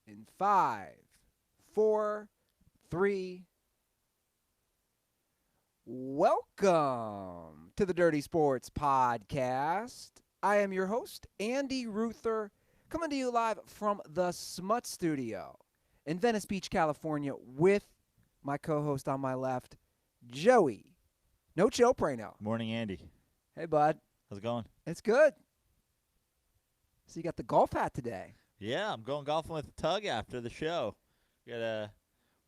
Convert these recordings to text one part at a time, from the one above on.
In 5, 4, 3. Welcome to the Dirty Sports Podcast. I am your host, Andy Ruther, coming to you live from the Smut Studio in Venice Beach, California, with my co-host on my left, Joey. No chill, Prano. Morning, Andy. Hey, bud. How's it going? It's good. So you got the golf hat today. Yeah, I'm going golfing with Tug after the show.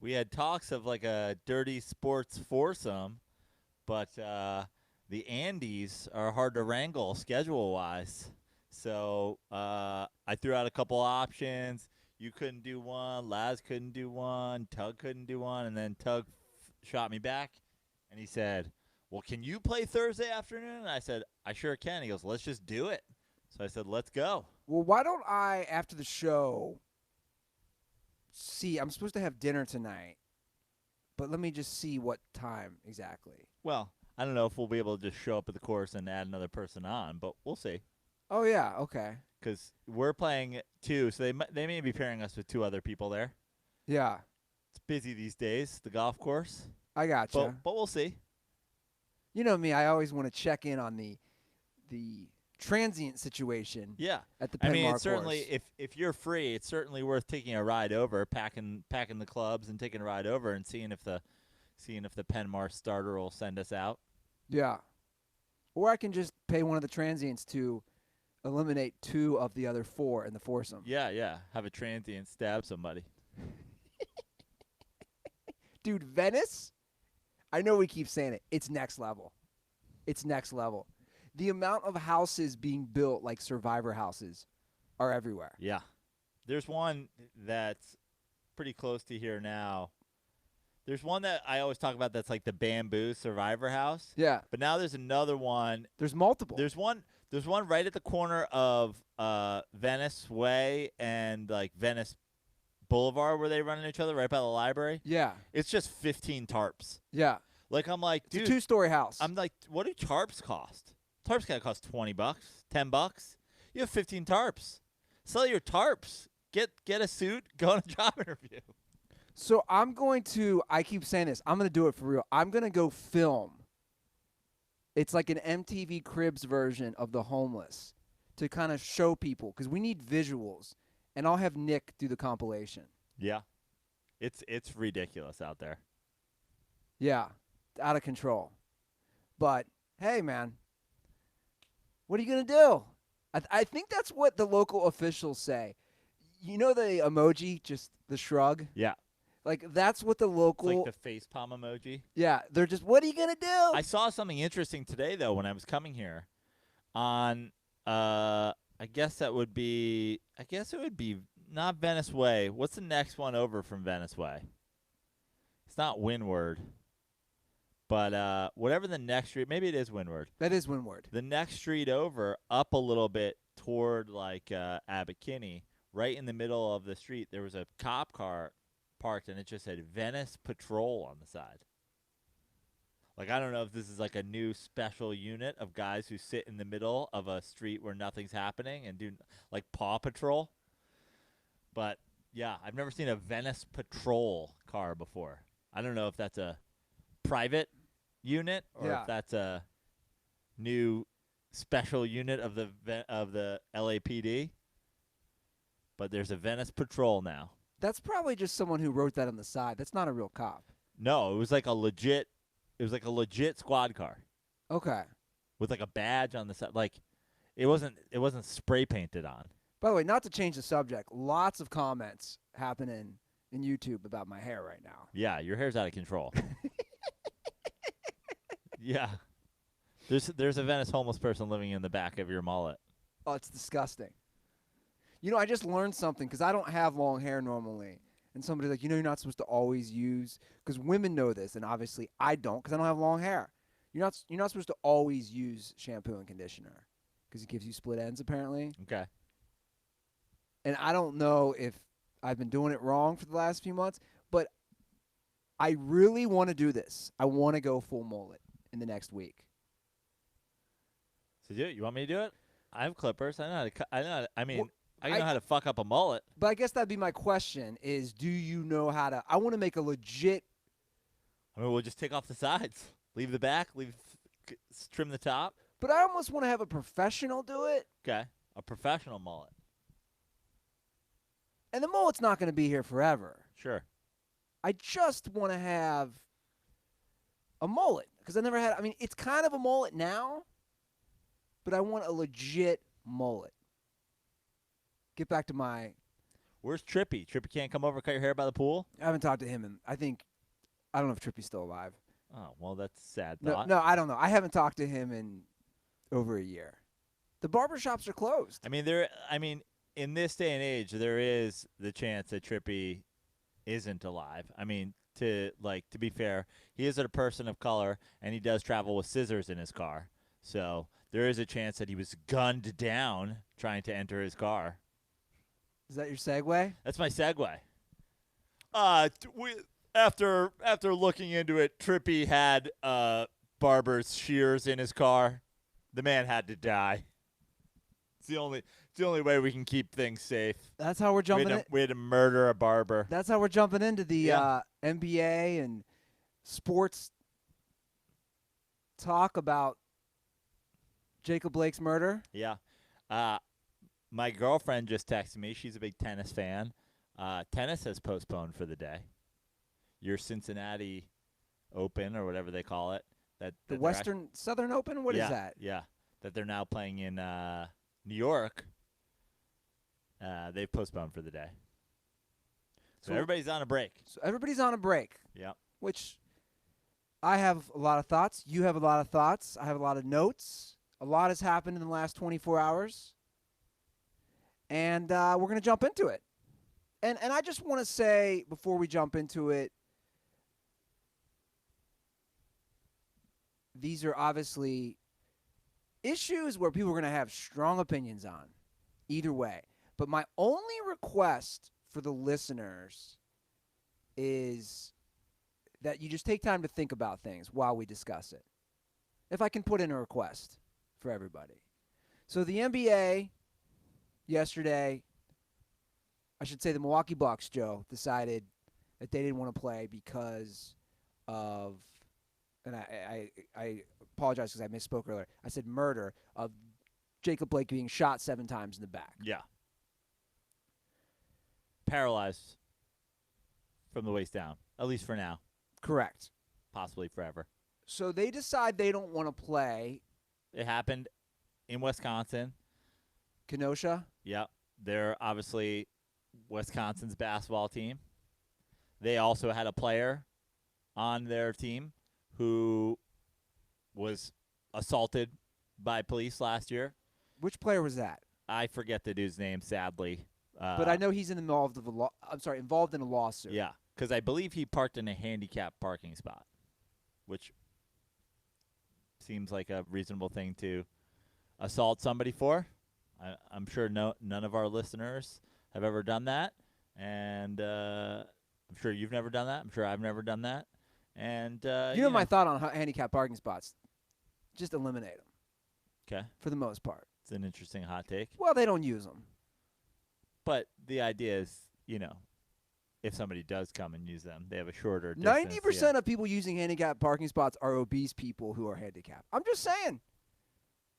We had talks of like a dirty sports foursome, but the Andes are hard to wrangle schedule-wise. So I threw out a couple options. You couldn't do one. Laz couldn't do one. Tug couldn't do one. And then Tug shot me back, and he said, well, can you play Thursday afternoon? And I said, I sure can. He goes, let's just do it. So I said, let's go. Well, why don't I, after the show, see, I'm supposed to have dinner tonight, but let me just see what time exactly. Well, I don't know if we'll be able to just show up at the course and add another person on, but we'll see. Oh, yeah, okay. Because we're playing two, so they may be pairing us with two other people there. Yeah. It's busy these days, the golf course. I gotcha. But we'll see. You know me, I always want to check in on the transient situation. Yeah. At the Penmar I mean, course. it's certainly, if you're free, it's certainly worth taking a ride over, packing the clubs and taking a ride over and seeing if the Penmar starter will send us out. Yeah. Or I can just pay one of the transients to eliminate 2 of the other 4 in the foursome. Yeah. Have a transient stab somebody. Dude, Venice, I know we keep saying it. It's next level. It's next level. The amount of houses being built like survivor houses are everywhere. Yeah. There's one that's pretty close to here now. There's one that I always talk about that's like the bamboo survivor house. Yeah. But now there's another one. There's multiple. There's one right at the corner of Venice Way and like Venice Boulevard where they run into each other right by the library. Yeah. It's just 15 tarps. Yeah. Like I'm like, dude, it's a 2-story house. I'm like, what do tarps cost? Tarps gotta cost $20, $10. You have 15 tarps. Sell your tarps. Get a suit. Go on a job interview. So I keep saying this. I'm going to do it for real. I'm going to go film. It's like an MTV Cribs version of The Homeless to kind of show people because we need visuals. And I'll have Nick do the compilation. Yeah. It's ridiculous out there. Yeah. Out of control. But, hey, man. What are you going to do? I think that's what the local officials say. You know the emoji, just the shrug? Yeah. Like, that's what the local... It's like the face palm emoji. Yeah. They're just, what are you going to do? I saw something interesting today, though, when I was coming here. On, I guess it would be not Venice Way. What's the next one over from Venice Way? It's not Windward. But whatever the next street, maybe it is Windward. That is Windward. The next street over, up a little bit toward like Abbot Kinney, right in the middle of the street, there was a cop car parked, and it just said Venice Patrol on the side. Like, I don't know if this is like a new special unit of guys who sit in the middle of a street where nothing's happening and do like Paw Patrol. But yeah, I've never seen a Venice Patrol car before. I don't know if that's a private unit or if that's a new special unit of the LAPD. But there's a Venice Patrol now. That's probably just someone who wrote that on the side. That's not a real cop. No, it was like a legit squad car. Okay. With like a badge on the side. Like it wasn't spray painted on. By the way, not to change the subject, lots of comments happening in YouTube about my hair right now. Yeah, your hair's out of control. Yeah. There's a Venice homeless person living in the back of your mullet. Oh, it's disgusting. You know, I just learned something because I don't have long hair normally. And somebody's like, you're not supposed to always use, because women know this, and obviously I don't because I don't have long hair. You're not supposed to always use shampoo and conditioner because it gives you split ends apparently. Okay. And I don't know if I've been doing it wrong for the last few months, but I really want to do this. I want to go full mullet in the next week. So do it. You want me to do it? I have clippers. I know how to cut. I I know how to fuck up a mullet. But I guess that'd be my question: is do you know how to? I want to make a legit. I mean, we'll just take off the sides, leave the back, trim the top. But I almost want to have a professional do it. Okay, a professional mullet. And the mullet's not going to be here forever. Sure. I just want to have a mullet because I never had. I mean, it's kind of a mullet now, but I want a legit mullet. Get back to my. Where's Trippy? Trippy can't come over and cut your hair by the pool? I haven't talked to him, and I don't know if Trippy's still alive. Oh, well, that's a sad No, thought. no, I don't know. I haven't talked to him in over a year. The barbershops are closed. I mean, in this day and age, there is the chance that Trippy isn't alive. I mean, to be fair, he is a person of color, and he does travel with scissors in his car. So there is a chance that he was gunned down trying to enter his car. Is that your segue? That's my segue. After looking into it, Trippy had barber's shears in his car. The man had to die. It's the only way we can keep things safe. That's how we're jumping in. We had to murder a barber. That's how we're jumping into the NBA and sports talk about Jacob Blake's murder. Yeah. My girlfriend just texted me. She's a big tennis fan. Tennis has postponed for the day. Your Cincinnati Open or whatever they call it. The Southern Open? What is that? Yeah. That they're now playing in New York. They've postponed for the day. So everybody's on a break. So everybody's on a break. Yeah. Which I have a lot of thoughts. You have a lot of thoughts. I have a lot of notes. A lot has happened in the last 24 hours. And we're going to jump into it. And I just want to say, before we jump into it, these are obviously issues where people are going to have strong opinions on, either way. But my only request for the listeners is that you just take time to think about things while we discuss it. If I can put in a request for everybody. So the NBA yesterday, I should say the Milwaukee Bucks, Joe, decided that they didn't want to play because of, and I apologize because I misspoke earlier. I said murder of Jacob Blake being shot 7 times in the back. Yeah. Paralyzed from the waist down, at least for now. Correct. Possibly forever. So they decide they don't want to play. It happened in Wisconsin. Kenosha? Yep. They're obviously Wisconsin's basketball team. They also had a player on their team who was assaulted by police last year. Which player was that? I forget the dude's name, sadly. But I know he's involved in a lawsuit. Yeah, because I believe he parked in a handicapped parking spot, which seems like a reasonable thing to assault somebody for. I'm sure none of our listeners have ever done that, and I'm sure you've never done that. I'm sure I've never done that. And you know my thought on handicapped parking spots: just eliminate them. Okay, for the most part. It's an interesting hot take. Well, they don't use them. But the idea is, if somebody does come and use them, they have a shorter distance. 90% of people using handicapped parking spots are obese people who are handicapped. I'm just saying.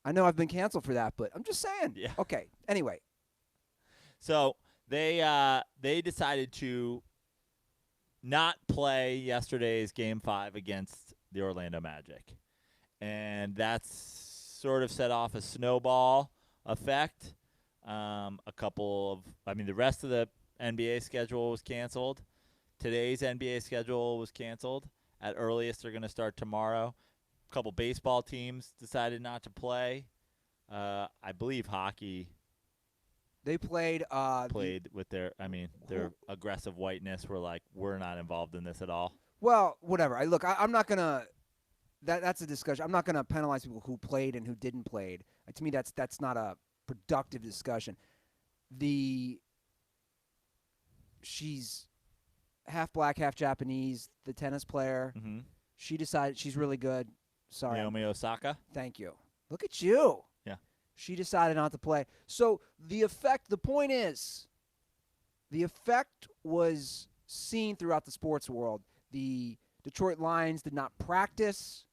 I know I've been canceled for that, but I'm just saying. Yeah. Okay. Anyway. So they decided to not play yesterday's Game 5 against the Orlando Magic. And that's sort of set off a snowball effect. The rest of the NBA schedule was canceled. Today's NBA schedule was canceled. At earliest, they're going to start tomorrow. A couple baseball teams decided not to play. I believe hockey. They played With their aggressive whiteness. Were like, we're not involved in this at all. Well, whatever. I'm not going to. That's a discussion. I'm not going to penalize people who played and who didn't play. To me, that's not a productive discussion. She's half black, half Japanese. The tennis player. Mm-hmm. She decided she's really good. Sorry, Naomi Osaka. Thank you. Look at you. Yeah. She decided not to play. So the point is, the effect was seen throughout the sports world. The Detroit Lions did not practice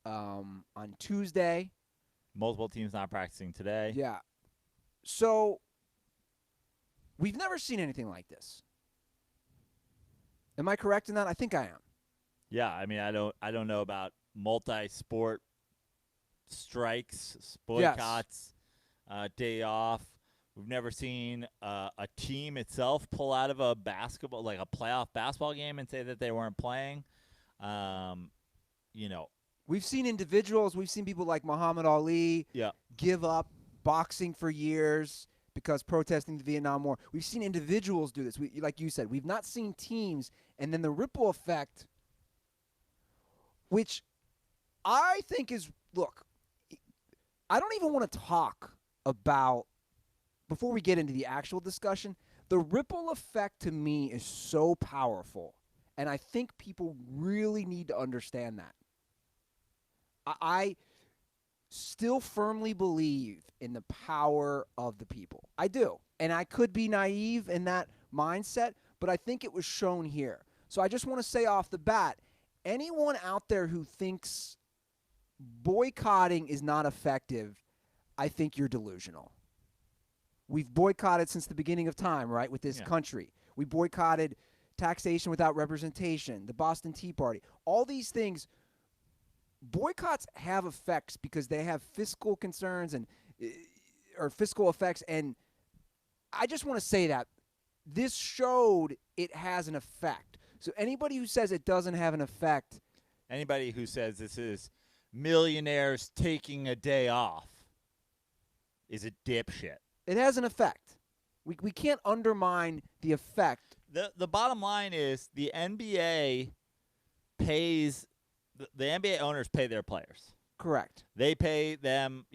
on Tuesday. Multiple teams not practicing today. Yeah. So we've never seen anything like this. Am I correct in that? I think I am. Yeah, I mean, I don't know about multi-sport strikes, boycotts, day off. We've never seen a team itself pull out of a basketball, like a playoff basketball game, and say that they weren't playing. We've seen individuals. We've seen people like Muhammad Ali give up boxing for years because protesting the Vietnam War. We've seen individuals do this. Like you said, we've not seen teams. And then the ripple effect, which I think is, look, I don't even want to talk about, before we get into the actual discussion, the ripple effect to me is so powerful. And I think people really need to understand that. I still firmly believe in the power of the people. I do. And I could be naive in that mindset, but I think it was shown here. So I just want to say off the bat, anyone out there who thinks boycotting is not effective, I think you're delusional. We've boycotted since the beginning of time, right, with this country. We boycotted taxation without representation, the Boston Tea Party. All these things, boycotts have effects because they have fiscal concerns or fiscal effects. And I just want to say that this showed it has an effect. So anybody who says it doesn't have an effect, anybody who says this is millionaires taking a day off is a dipshit. It has an effect. We can't undermine the effect. The bottom line is the NBA pays the NBA owners pay their players. Correct. They pay them,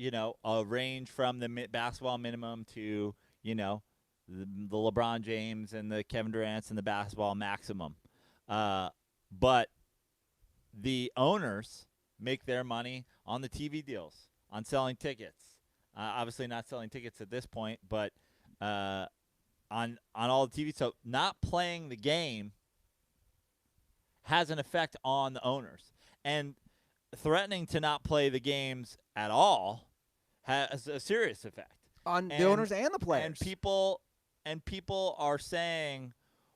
a range from the basketball minimum to, the LeBron James and the Kevin Durant's and the basketball maximum. But the owners make their money on the TV deals, on selling tickets. Obviously not selling tickets at this point, but on all the TV. So not playing the game has an effect on the owners. And threatening to not play the games at all has a serious effect on the owners and the players. And people are saying,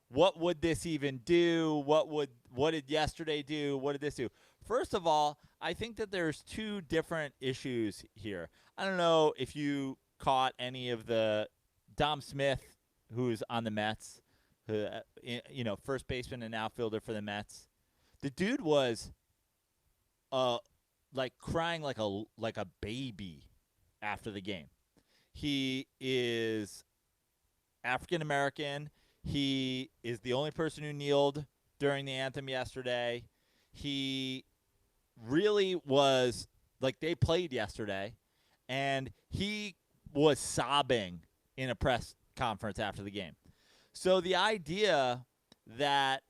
what would this even do? What did yesterday do? What did this do? First of all, I think that there's two different issues here. I don't know if you caught any of the Dom Smith, who's on the Mets, who, first baseman and outfielder for the Mets. The dude was crying like a baby after the game. He is African American. He is the only person who kneeled during the anthem yesterday. He really was they played yesterday, and he was sobbing in a press conference after the game. So the idea that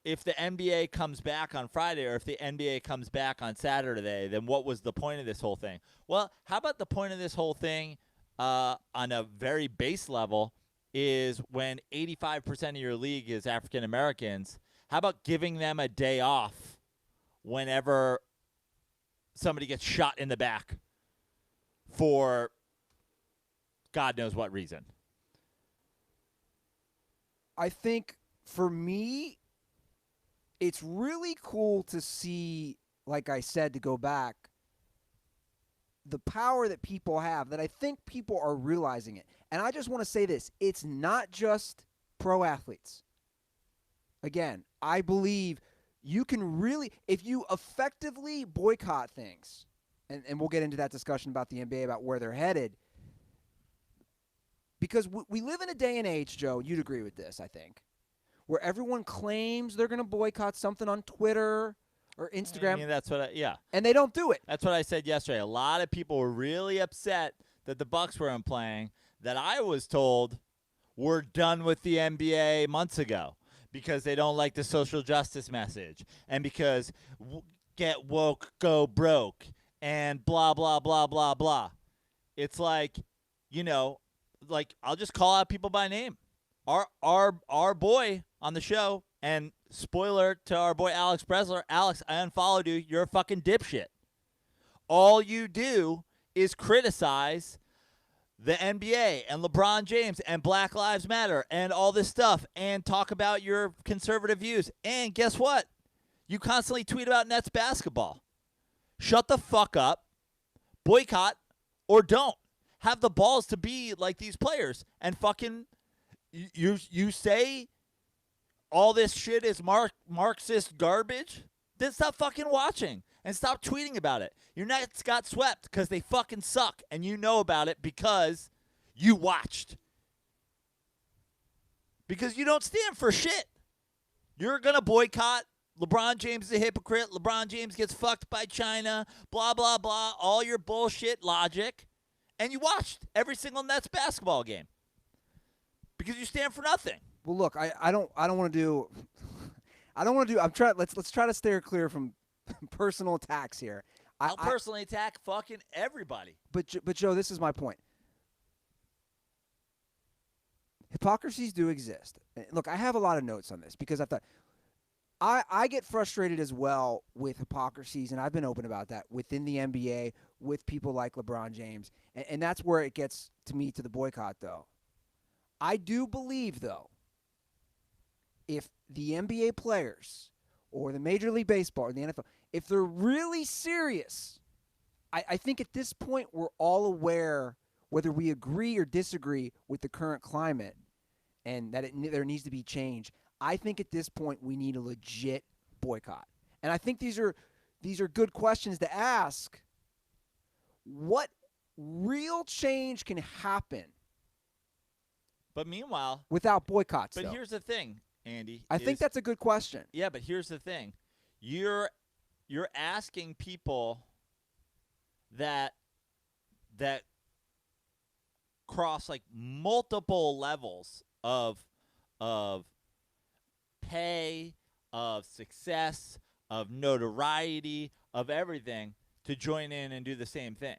if the NBA comes back on Friday or if the NBA comes back on Saturday, then what was the point of this whole thing? Well, how about the point of this whole thing on a very base level is when 85% of your league is African Americans, how about giving them a day off whenever somebody gets shot in the back for God knows what reason? I think for me, it's really cool to see, like I said, to go back, the power that people have, that I think people are realizing it. And I just want to say this. It's not just pro athletes. Again, I believe you can really, if you effectively boycott things, and we'll get into that discussion about the NBA, about where they're headed, because we live in a day and age, Joe, you'd agree with this, I think, where everyone claims they're going to boycott something on Twitter or Instagram. I mean, that's what and they don't do it. That's what I said yesterday. A lot of people were really upset that the Bucks weren't playing, that I was told were done with the NBA months ago because they don't like the social justice message and because get woke, go broke. and blah, blah, blah, blah, blah. It's like, like I'll just call out people by name. Our boy on the show, and spoiler to our boy Alex Bresler, Alex, I unfollowed you. You're a fucking dipshit. All you do is criticize the NBA and LeBron James and Black Lives Matter and all this stuff and talk about your conservative views. And guess what? You constantly tweet about Nets basketball. Shut the fuck up. Boycott or don't. Have the balls to be like these players and fucking you say all this shit is Marxist garbage? Then stop fucking watching and stop tweeting about it. Your Nets got swept because they fucking suck, and you know about it because you watched. Because you don't stand for shit. You're going to boycott. LeBron James is a hypocrite. LeBron James gets fucked by China. Blah, blah, blah. All your bullshit logic. And you watched every single Nets basketball game. Because you stand for nothing. Well, look, I don't want to do. Let's try to steer clear from personal attacks here. I'll personally attack fucking everybody. But Joe, this is my point. Hypocrisies do exist. Look, I have a lot of notes on this because I thought I get frustrated as well with hypocrisies, and I've been open about that within the NBA with people like LeBron James, and that's where it gets to me to the boycott, though. I do believe, though, if the NBA players or the Major League Baseball or the NFL, if they're really serious, I think at this point we're all aware, whether we agree or disagree with the current climate and that there needs to be change. I think at this point we need a legit boycott. And I think these are good questions to ask. What real change can happen? But meanwhile, without boycotts, but though? Here's the thing, Andy. I think that's a good question. Yeah, but here's the thing. You're asking people that cross like multiple levels of pay, of success, of notoriety, of everything to join in and do the same thing.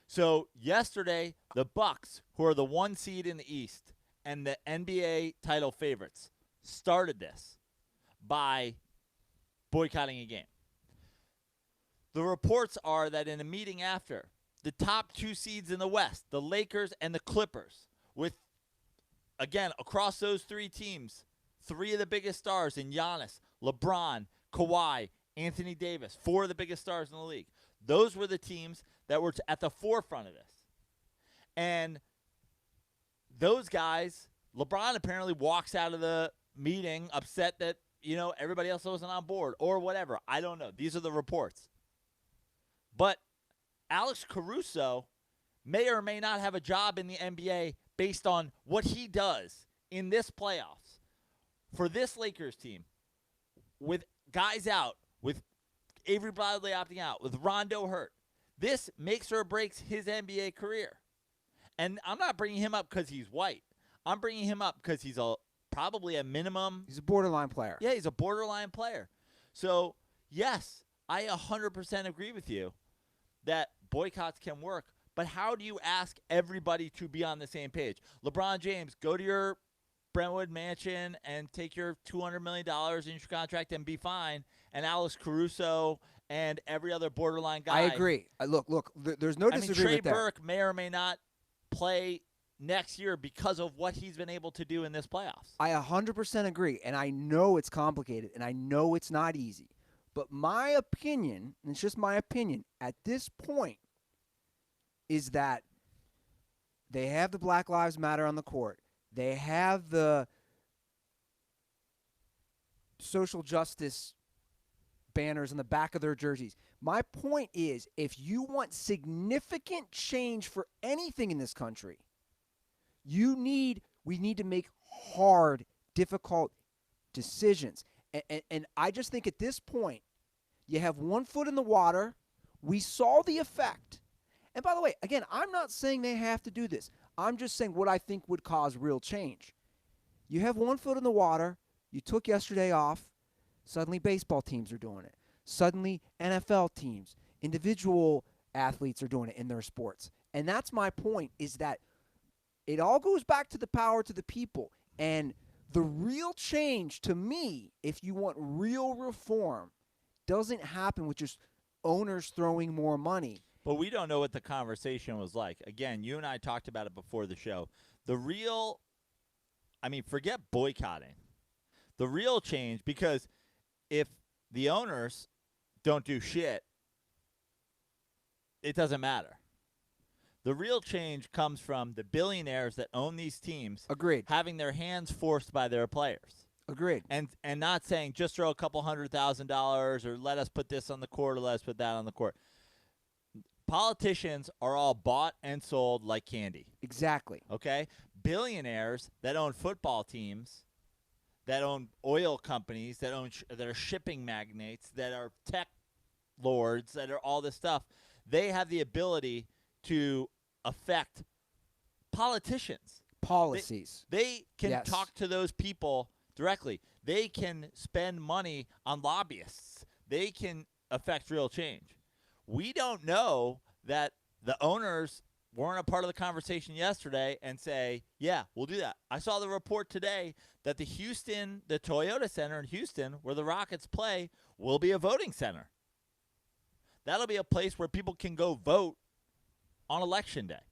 So yesterday, the Bucks, who are the 1 seed in the East and the NBA title favorites, started this by boycotting a game. The reports are that in a meeting after, the top 2 seeds in the West, the Lakers and the Clippers, with, again, across those 3 teams, 3 of the biggest stars in Giannis, LeBron, Kawhi, Anthony Davis, 4 of the biggest stars in the league. Those were the teams that were at the forefront of this. And those guys, LeBron apparently walks out of the meeting upset that, everybody else wasn't on board or whatever. I don't know. These are the reports. But Alex Caruso may or may not have a job in the NBA based on what he does in this playoffs for this Lakers team with guys out, with Avery Bradley opting out, with Rondo hurt. This makes or breaks his NBA career. And I'm not bringing him up because he's white. I'm bringing him up because he's probably a minimum. He's a borderline player. Yeah, he's a borderline player. So, yes, I 100% agree with you that boycotts can work. But how do you ask everybody to be on the same page? LeBron James, go to your Brentwood mansion and take your $200 million in your contract and be fine. And Alex Caruso and every other borderline guy. I agree. Look, there's no disagreement Trey there. Burke may or may not play next year because of what he's been able to do in this playoffs. I 100% agree, and I know it's complicated, and I know it's not easy. But my opinion, and it's just my opinion, at this point, is that they have the Black Lives Matter on the court. They have the social justice banners on the back of their jerseys. My point is, if you want significant change for anything in this country, we need to make hard, difficult decisions. And I just think at this point, you have 1 foot in the water. We saw the effect. And by the way, again, I'm not saying they have to do this. I'm just saying what I think would cause real change. You have 1 foot in the water. You took yesterday off. Suddenly baseball teams are doing it. Suddenly NFL teams Individual athletes are doing it in their sports. And that's my point, is that it all goes back to the power to the people. And the real change, to me, if you want real reform, doesn't happen with just owners throwing more money. But we don't know what the conversation was like. Again, you and I talked about it before the show. Forget boycotting. The real change, because if the owners don't do shit, it doesn't matter. The real change comes from the billionaires that own these teams. Agreed. Having their hands forced by their players. Agreed. And not saying just throw a couple $100,000 or let us put this on the court or let us put that on the court. Politicians are all bought and sold like candy. Exactly. Okay? Billionaires that own football teams, that own oil companies, that are shipping magnates, that are tech lords, that are all this stuff, they have the ability to affect politicians. Policies. They can Yes. talk to those people directly. They can spend money on lobbyists. They can affect real change. We don't know that the owners weren't a part of the conversation yesterday and say, yeah, we'll do that. I saw the report today that the Toyota Center in Houston, where the Rockets play, will be a voting center. That'll be a place where people can go vote on Election Day.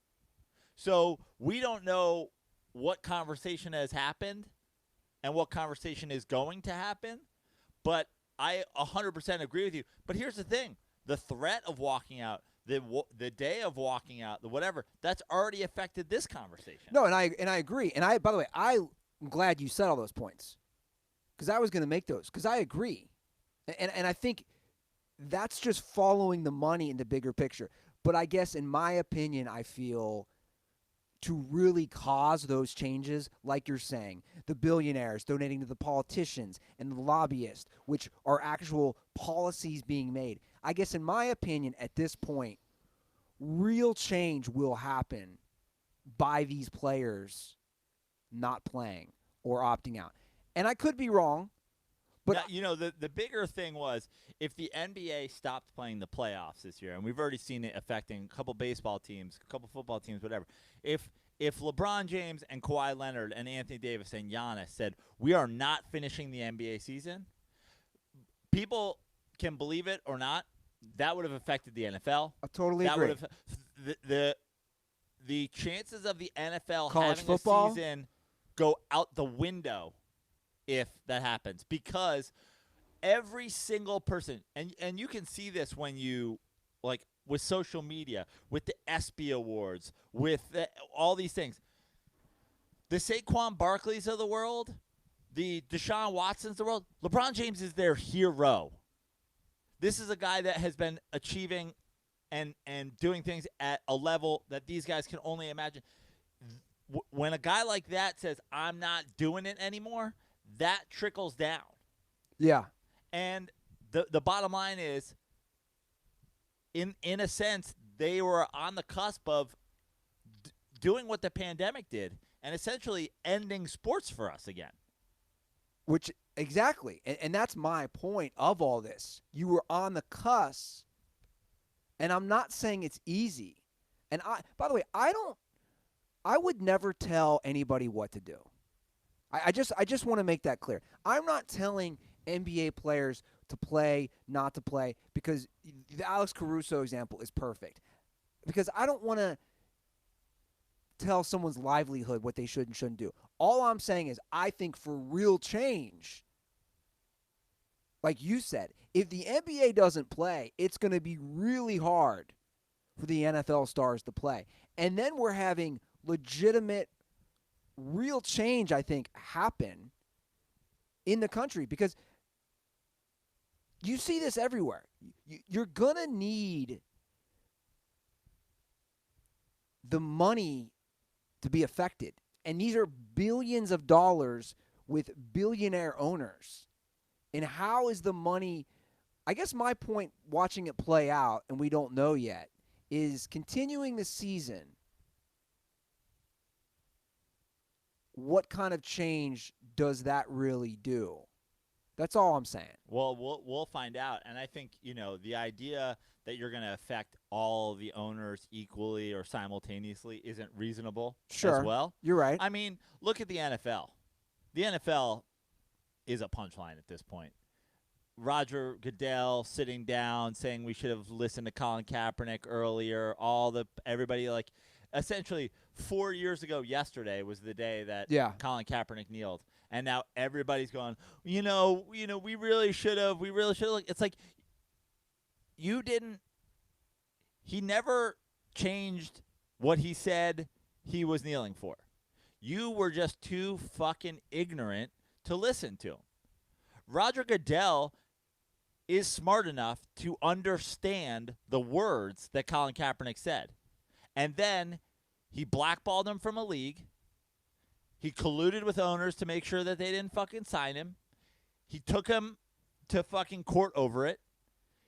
So we don't know what conversation has happened and what conversation is going to happen, but I 100% agree with you. But here's the thing. The threat of walking out, the day of walking out, the whatever, that's already affected this conversation. No, and I agree. And by the way, I'm glad you said all those points, because I was going to make those, because I agree. And I think that's just following the money in the bigger picture. But I guess, in my opinion, I feel to really cause those changes, like you're saying, the billionaires donating to the politicians and the lobbyists, which are actual policies being made. I guess, in my opinion, at this point, real change will happen by these players not playing or opting out. And I could be wrong, but now, the bigger thing was, if the NBA stopped playing the playoffs this year, and we've already seen it affecting a couple baseball teams, a couple football teams, whatever. If LeBron James and Kawhi Leonard and Anthony Davis and Giannis said, we are not finishing the NBA season, people can believe it or not, that would have affected the NFL. I totally agree. Would have the chances of the NFL College having football? a season go out the window if that happens, because every single person, and you can see this when you, like, with social media, with the ESPY awards, with all these things, the Saquon Barkleys of the world, the Deshaun Watsons of the world, LeBron James is their hero. This is a guy that has been achieving and doing things at a level that these guys can only imagine. When a guy like that says, I'm not doing it anymore, that trickles down. yeah. And the bottom line is, in a sense, they were on the cusp of doing what the pandemic did and essentially ending sports for us again. Which, exactly. And that's my point of all this. You were on the cusp, and I'm not saying it's easy. And by the way, I would never tell anybody what to do. I just want to make that clear. I'm not telling NBA players to play, not to play, because the Alex Caruso example is perfect. Because I don't want to tell someone's livelihood what they should and shouldn't do. All I'm saying is, I think for real change, like you said, if the NBA doesn't play, it's going to be really hard for the NFL stars to play. And then we're having legitimate, real change, I think, happen in the country, because you see this everywhere. You're going to need the money to be affected. And these are billions of dollars with billionaire owners. And how is the money, I guess my point watching it play out, and we don't know yet, is continuing the season, what kind of change does that really do? That's all I'm saying. Well, we'll find out. And I think, the idea that you're going to affect all the owners equally or simultaneously isn't reasonable Sure. as well. You're right. I mean, look at the NFL. The NFL is a punchline at this point. Roger Goodell sitting down saying we should have listened to Colin Kaepernick earlier. Everybody, essentially 4 years ago yesterday was the day that Colin Kaepernick kneeled. And now everybody's going, we really should have. We really should have. It's like you didn't. He never changed what he said he was kneeling for. You were just too fucking ignorant to listen to him. Roger Goodell is smart enough to understand the words that Colin Kaepernick said. And then he blackballed him from a league. He colluded with owners to make sure that they didn't fucking sign him. He took him to fucking court over it.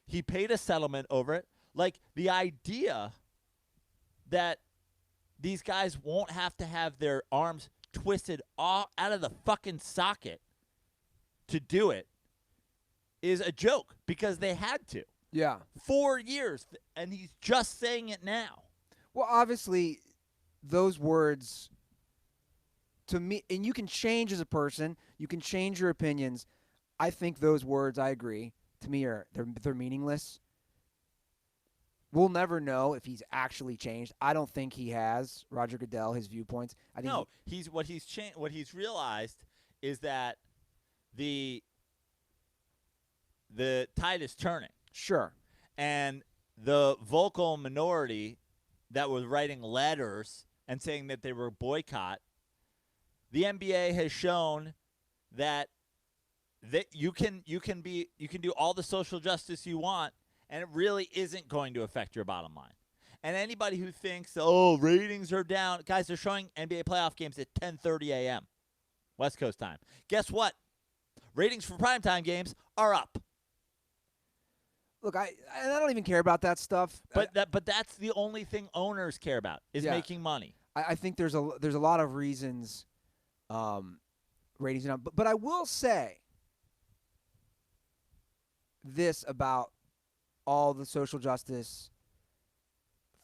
He paid a settlement over it. Like, the idea that these guys won't have to have their arms twisted all out of the fucking socket to do it is a joke because they had to. Yeah. 4 years, and he's just saying it now. Well, obviously, those words, to me, and you can change as a person, you can change your opinions. I think those words, I agree, to me they're meaningless. We'll never know if he's actually changed. I don't think he has, Roger Goodell, his viewpoints. I think what he's realized is that the tide is turning. Sure. And the vocal minority that was writing letters and saying that they were boycott, the NBA has shown that you can do all the social justice you want, and it really isn't going to affect your bottom line. And anybody who thinks, ratings are down, guys, they're showing NBA playoff games at 10:30 a.m. West Coast time. Guess what? Ratings for primetime games are up. Look, I don't even care about that stuff. But that's the only thing owners care about is making money. I think there's a lot of reasons ratings are down. But I will say this about all the social justice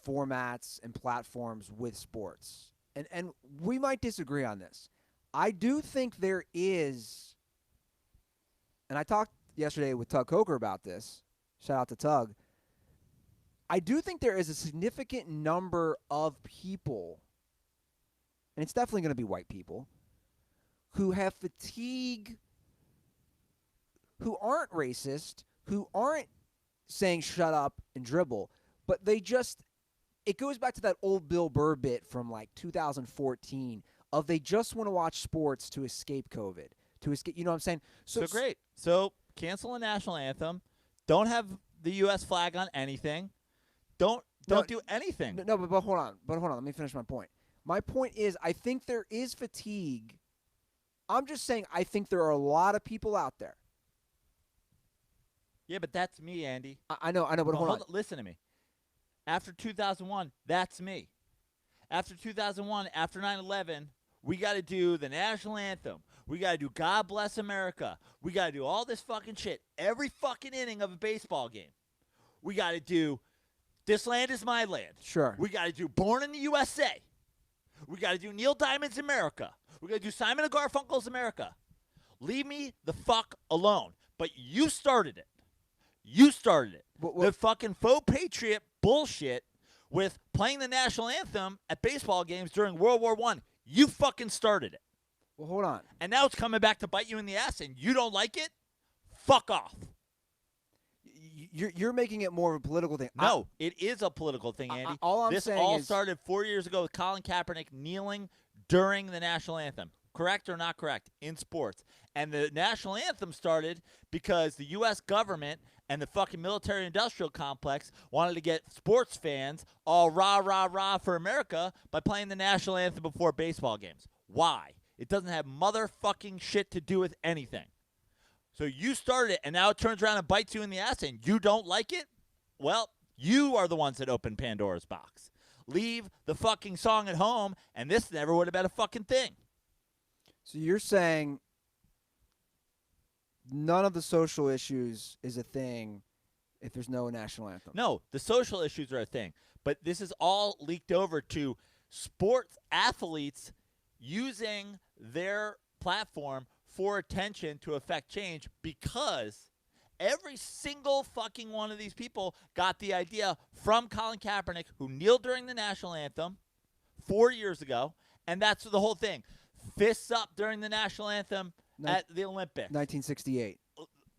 formats and platforms with sports. And we might disagree on this. I do think there is, and I talked yesterday with Tug Coker about this. Shout out to Tug. I do think there is a significant number of people, and it's definitely going to be white people, who have fatigue, who aren't racist, who aren't saying shut up and dribble, but they just, it goes back to that old Bill Burr bit from like 2014 of they just want to watch sports to escape COVID, to escape, you know what I'm saying? So great. So cancel a national anthem. Don't have the U.S. flag on anything. Don't do anything. No, but hold on. Let me finish my point. My point is I think there is fatigue. I'm just saying I think there are a lot of people out there. Yeah, but that's me, Andy. I know, but hold on. Listen to me. After 2001, that's me. After 2001, after 9/11, we got to do the national anthem. We got to do God Bless America. We got to do all this fucking shit. Every fucking inning of a baseball game. We got to do This Land Is My Land. Sure. We got to do Born in the USA. We got to do Neil Diamond's America. We got to do Simon & Garfunkel's America. Leave me the fuck alone. But you started it. You started it. The fucking faux patriot bullshit with playing the national anthem at baseball games during World War I. You fucking started it. Well, hold on. And now it's coming back to bite you in the ass, and you don't like it? Fuck off. You're making it more of a political thing. No, it is a political thing, Andy. This all started 4 years ago with Colin Kaepernick kneeling during the national anthem. Correct or not correct? In sports. And the national anthem started because the U.S. government and the fucking military-industrial complex wanted to get sports fans all rah, rah, rah for America by playing the national anthem before baseball games. Why? It doesn't have motherfucking shit to do with anything. So you started it, and now it turns around and bites you in the ass, and you don't like it? Well, you are the ones that opened Pandora's box. Leave the fucking song at home, and this never would have been a fucking thing. So you're saying none of the social issues is a thing if there's no national anthem. No, the social issues are a thing. But this is all leaked over to sports athletes using their platform for attention to affect change because every single fucking one of these people got the idea from Colin Kaepernick, who kneeled during the national anthem 4 years ago, and that's the whole thing. Fists up during the national anthem at the Olympics. 1968.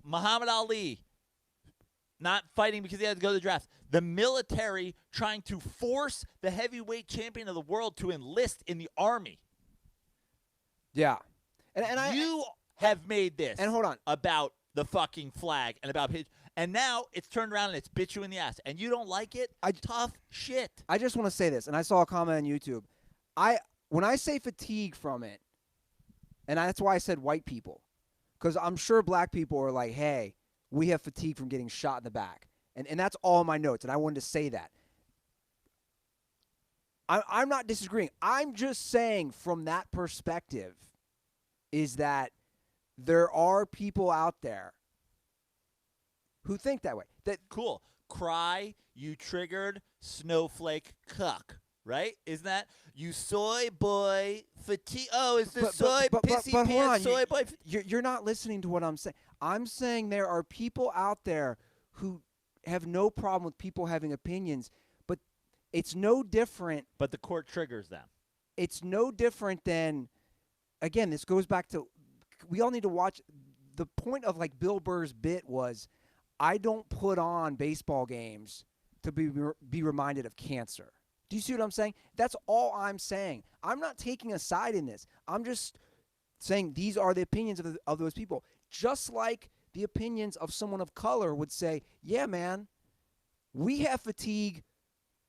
Muhammad Ali not fighting because he had to go to the draft. The military trying to force the heavyweight champion of the world to enlist in the army. Yeah. And you have made this and hold on. about the fucking flag and about his, and now it's turned around and it's bit you in the ass, and you don't like it? Tough shit. I just want to say this, and I saw a comment on YouTube. When I say fatigue from it, and that's why I said white people, because I'm sure black people are like, hey, we have fatigue from getting shot in the back. And that's all my notes, and I wanted to say that. I'm not disagreeing. I'm just saying from that perspective is that there are people out there who think that way. That cool. Cry, you triggered snowflake cuck, right? Isn't that you soy boy fatigue? Oh, is the soy pissy but pants soy boy? You're not listening to what I'm saying. I'm saying there are people out there who have no problem with people having opinions, but it's no different. But the court triggers them. It's no different than, again, this goes back to, we all need to watch. The point of like Bill Burr's bit was, I don't put on baseball games to be reminded of cancer. Do you see what I'm saying? That's all I'm saying. I'm not taking a side in this. I'm just saying these are the opinions of those people. Just like the opinions of someone of color would say, yeah, man, we have fatigue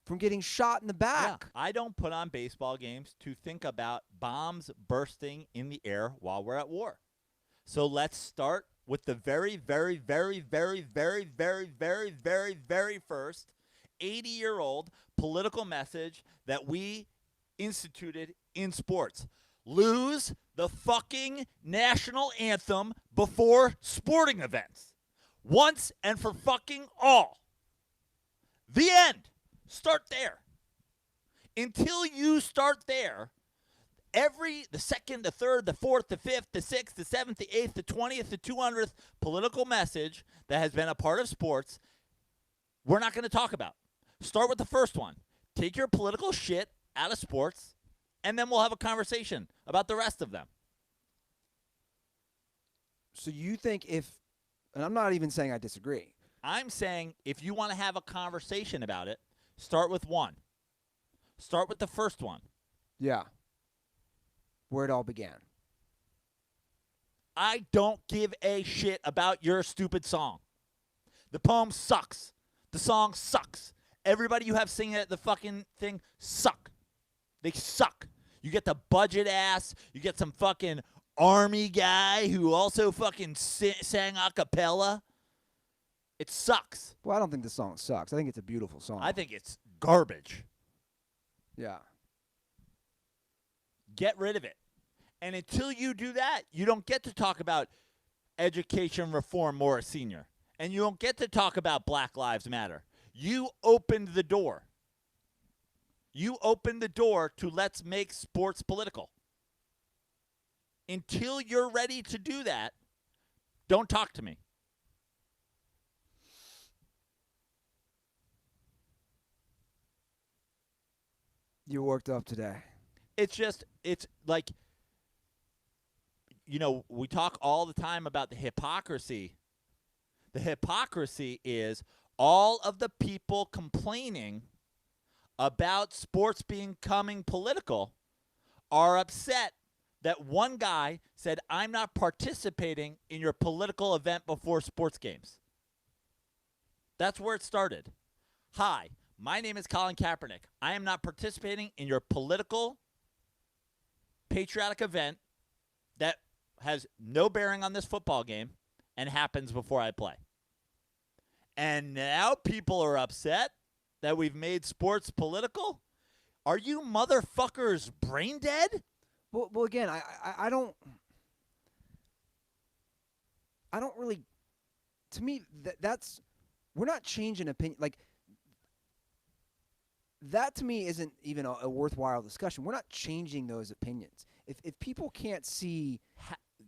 from getting shot in the back. Yeah, I don't put on baseball games to think about bombs bursting in the air while we're at war. So let's start with the very, very, very, very, very, very, very, very, very first 80-year-old political message that we instituted in sports. Lose the fucking national anthem before sporting events. Once and for fucking all. The end. Start there. Until you start there, the second, the third, the fourth, the fifth, the sixth, the seventh, the eighth, the 20th, the 200th political message that has been a part of sports, we're not going to talk about. Start with the first one. Take your political shit out of sports, and then we'll have a conversation about the rest of them. So you think and I'm not even saying I disagree. I'm saying if you want to have a conversation about it, start with one. Start with the first one. Yeah. Where it all began. I don't give a shit about your stupid song. The poem sucks. The song sucks. Everybody you have singing at the fucking thing suck. They suck. You get the budget ass. You get some fucking army guy who also fucking sang a cappella. It sucks. Well, I don't think the song sucks. I think it's a beautiful song. I think it's garbage. Yeah. Get rid of it. And until you do that, you don't get to talk about education reform, Morris Sr. And you don't get to talk about Black Lives Matter. You opened the door. You opened the door to let's make sports political. Until you're ready to do that, don't talk to me. You worked up today. It's like, we talk all the time about the hypocrisy. The hypocrisy is all of the people complaining about sports becoming political are upset that one guy said, I'm not participating in your political event before sports games. That's where it started. Hi, my name is Colin Kaepernick. I am not participating in your political patriotic event that has no bearing on this football game and happens before I play. And now people are upset that we've made sports political? Are you motherfuckers brain dead? Well, again, I don't. I don't really. To me, that's we're not changing opinion. Like that to me isn't even a worthwhile discussion. We're not changing those opinions. If people can't see,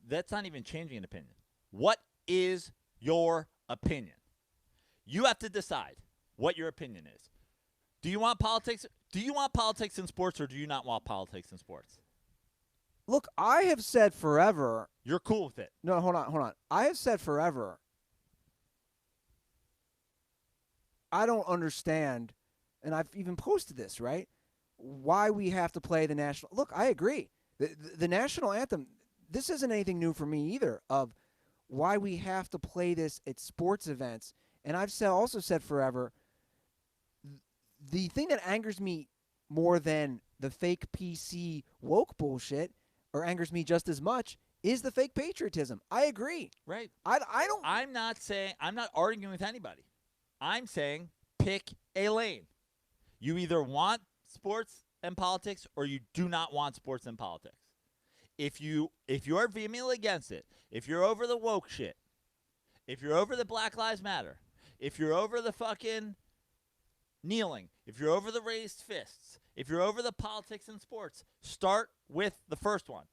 That's not even changing an opinion. What is your opinion? You have to decide what your opinion is. Do you want politics? Do you want politics in sports, or do you not want politics in sports? look, I have said forever. You're cool with it. No, hold on. I have said forever. I don't understand, and I've even posted this, right? Why we have to play the national. Look, I agree. The national anthem. This isn't anything new for me either. Of why we have to play this at sports events, and I've also said forever. The thing that angers me more than the fake PC woke bullshit, or angers me just as much, is the fake patriotism. I agree. Right. I don't. I'm not arguing with anybody. I'm saying pick a lane. You either want sports and politics, or you do not want sports and politics. If you are vehemently against it, if you're over the woke shit, if you're over the Black Lives Matter, if you're over the fucking kneeling, if you're over the raised fists, if you're over the politics in sports, start with the first one.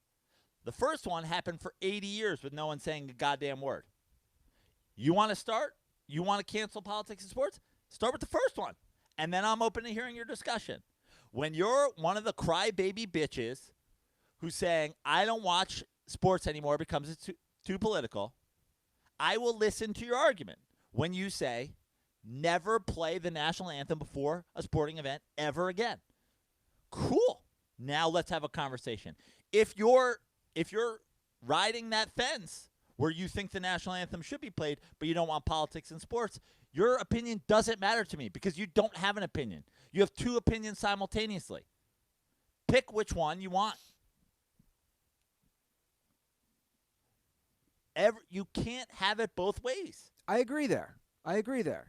The first one happened for 80 years with no one saying a goddamn word. You want to start? You want to cancel politics in sports? Start with the first one. And then I'm open to hearing your discussion. When you're one of the crybaby bitches who's saying, I don't watch sports anymore because it's too political, I will listen to your argument when you say, never play the national anthem before a sporting event ever again. Cool. Now let's have a conversation. If you're riding that fence where you think the national anthem should be played, but you don't want politics in sports, your opinion doesn't matter to me because you don't have an opinion. You have two opinions simultaneously. Pick which one you want. You can't have it both ways. I agree there.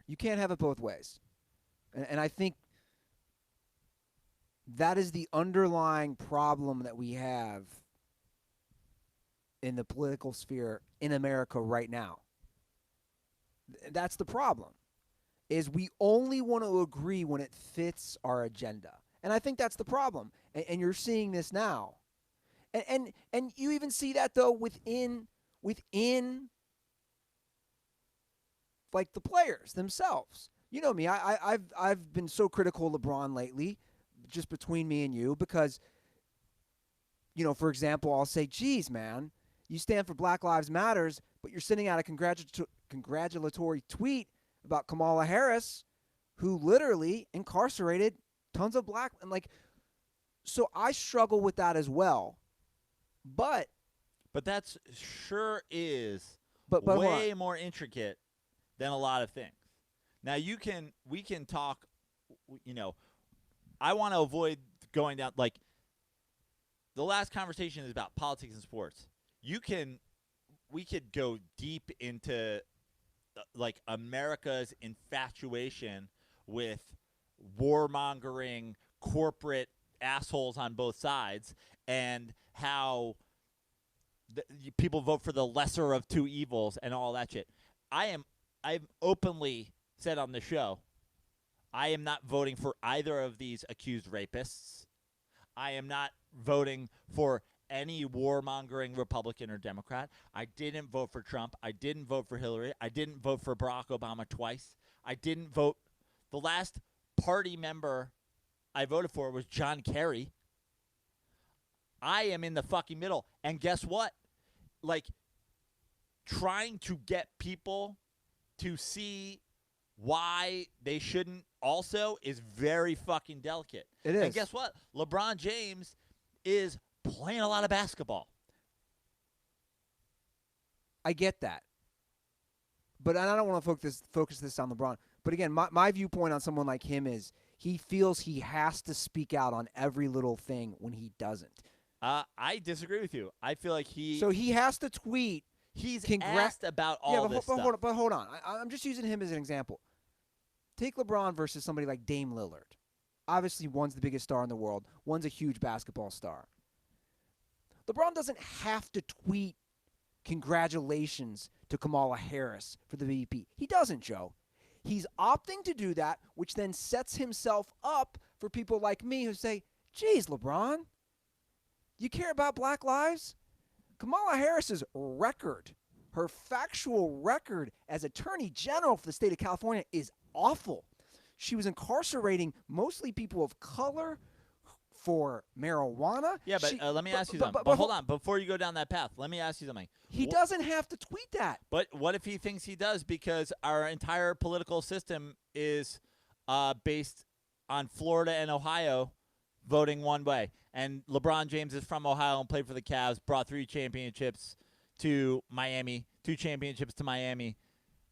You can't have it both ways. And I think that is the underlying problem that we have in the political sphere in America right now. That's the problem, is we only want to agree when it fits our agenda. And I think that's the problem. And you're seeing this now. And you even see that, though, within like the players themselves. You know me, I've been so critical of LeBron lately, just between me and you, because, you know, for example, I'll say, geez, man, you stand for Black Lives Matters, but you're sending out a congratulatory tweet about Kamala Harris, who literally incarcerated tons of black, and like, so I struggle with that as well. But that sure is but way more intricate than a lot of things. Now we can talk, you know, I want to avoid going down, like, the last conversation is about politics and sports. We could go deep into like America's infatuation with warmongering corporate assholes on both sides, and how people vote for the lesser of two evils and all that shit. I've openly said on the show, I am not voting for either of these accused rapists. I am not voting for any warmongering Republican or Democrat. I didn't vote for Trump. I didn't vote for Hillary. I didn't vote for Barack Obama twice. I didn't vote. The last party member I voted for was John Kerry. I am in the fucking middle. And guess what? Like, trying to get people to see why they shouldn't also is very fucking delicate. It is. And guess what? LeBron James is playing a lot of basketball. I get that. But I don't want to focus this on LeBron. But again, my viewpoint on someone like him is he feels he has to speak out on every little thing when he doesn't. I disagree with you. I feel like So he has to tweet. He's asked about all this stuff. But hold on. I'm just using him as an example. Take LeBron versus somebody like Dame Lillard. Obviously, one's the biggest star in the world. One's a huge basketball star. LeBron doesn't have to tweet congratulations to Kamala Harris for the VP. He doesn't, Joe. He's opting to do that, which then sets himself up for people like me who say, geez, LeBron, you care about black lives? Kamala Harris's record, her factual record as Attorney General for the state of California is awful. She was incarcerating mostly people of color for marijuana. Yeah, but let me ask you something. But hold on. Before you go down that path, let me ask you something. He doesn't have to tweet that. But what if he thinks he does because our entire political system is based on Florida and Ohio voting one way? And LeBron James is from Ohio and played for the Cavs, brought 3 championships to Miami, 2 championships to Miami,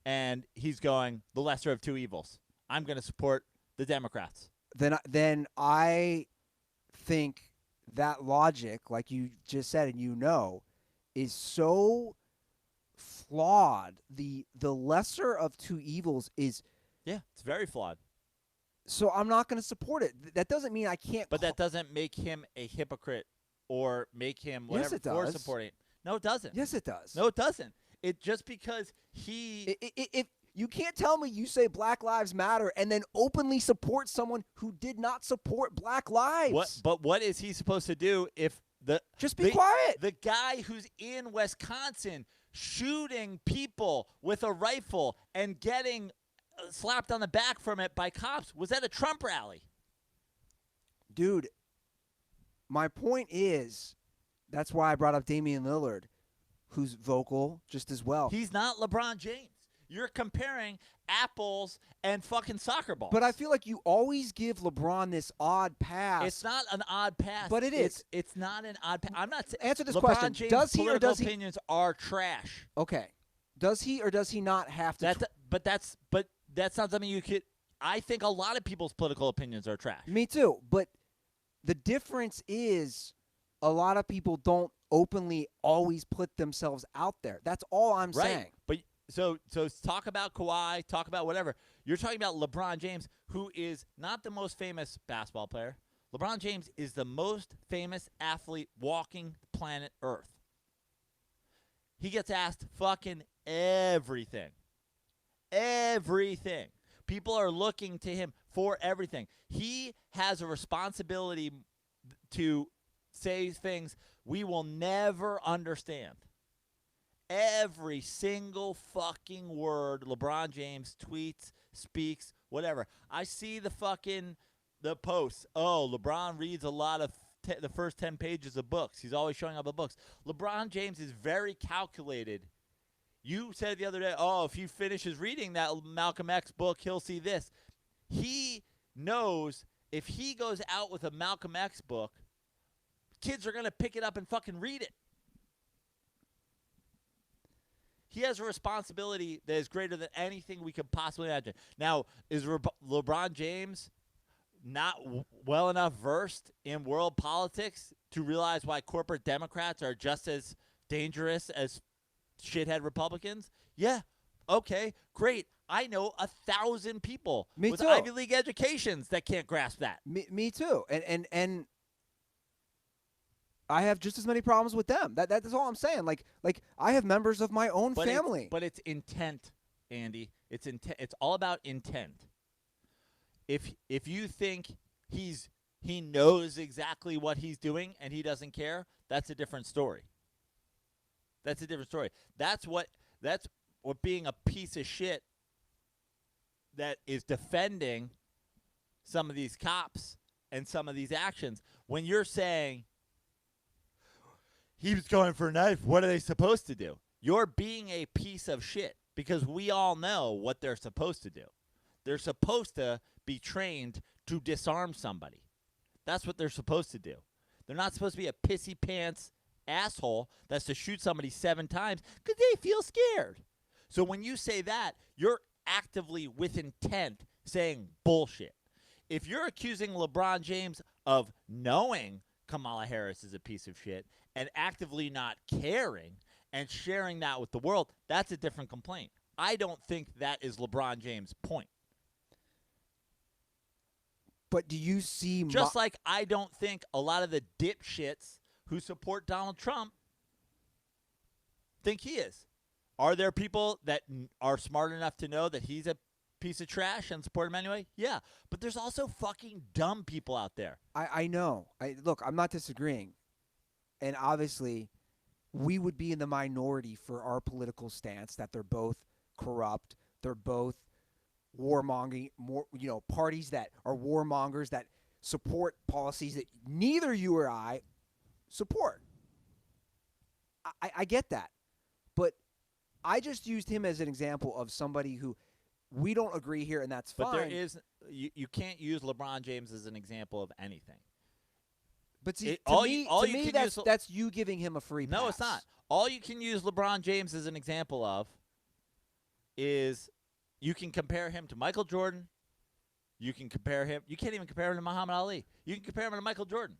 and he's going the lesser of 2 evils. I'm going to support the Democrats. Then I think that logic, like you just said and you know, is so flawed. The lesser of 2 evils is... Yeah, it's very flawed. So I'm not going to support it. That doesn't mean I can't... But that doesn't make him a hypocrite or make him whatever for supporting it. No, it doesn't. Yes, it does. No, it doesn't. It just because he... If you can't tell me you say Black Lives Matter and then openly support someone who did not support Black lives. But what is he supposed to do if just be quiet? The guy who's in Wisconsin shooting people with a rifle and getting slapped on the back from it by cops was at a Trump rally. Dude, my point is, that's why I brought up Damian Lillard, who's vocal just as well. He's not LeBron James. You're comparing apples and fucking soccer balls. But I feel like you always give LeBron this odd pass. It's not an odd pass. But it is. It's not an odd pass. I'm not saying. Answer this LeBron question. James' Does he or does he? opinions are trash. Okay. Does he or does he not have to? But that's not something you could. I think a lot of people's political opinions are trash. Me too. But the difference is a lot of people don't openly always put themselves out there. That's all I'm saying. But so talk about Kawhi, talk about whatever. You're talking about LeBron James, who is not the most famous basketball player. LeBron James is the most famous athlete walking planet Earth. He gets asked fucking everything. Everything. People are looking to him for everything. He has a responsibility to say things we will never understand. Every single fucking word LeBron James tweets, speaks, whatever. I see the posts. Oh, LeBron reads a lot of the first 10 pages of books. He's always showing up with books. LeBron James is very calculated. You said the other day, oh, if he finishes reading that Malcolm X book, he'll see this. He knows if he goes out with a Malcolm X book, kids are going to pick it up and fucking read it. He has a responsibility that is greater than anything we could possibly imagine. Now, is LeBron James not well enough versed in world politics to realize why corporate Democrats are just as dangerous as shithead Republicans? Yeah. Okay, great. I know 1,000 people with Ivy League educations that can't grasp that. Me too. And I have just as many problems with them. That's all I'm saying. Like I have members of my own family. But it's intent, Andy. It's intent. It's all about intent. If you think he knows exactly what he's doing and he doesn't care, that's a different story. That's a different story. That's what being a piece of shit that is defending some of these cops and some of these actions. When you're saying he was going for a knife, what are they supposed to do? You're being a piece of shit because we all know what they're supposed to do. They're supposed to be trained to disarm somebody. That's what they're supposed to do. They're not supposed to be a pissy pants asshole that's to shoot somebody 7 times because they feel scared. So when you say that, you're actively with intent saying bullshit. If you're accusing LeBron James of knowing Kamala Harris is a piece of shit and actively not caring and sharing that with the world, that's a different complaint. I don't think that is LeBron James' point. But do you see... Just like I don't think a lot of the dipshits who support Donald Trump think he is. Are there people that are smart enough to know that he's a piece of trash and support him anyway? Yeah. But there's also fucking dumb people out there. I know. Look, I'm not disagreeing. And obviously, we would be in the minority for our political stance that they're both corrupt. They're both warmongering, parties that are warmongers that support policies that neither you or I support. I get that. But I just used him as an example of somebody who we don't agree here, and that's fine. But there is you can't use LeBron James as an example of anything. But see, to me, that's you giving him a free pass. No, it's not. All you can use LeBron James as an example of is you can compare him to Michael Jordan. You can compare him. You can't even compare him to Muhammad Ali. You can compare him to Michael Jordan.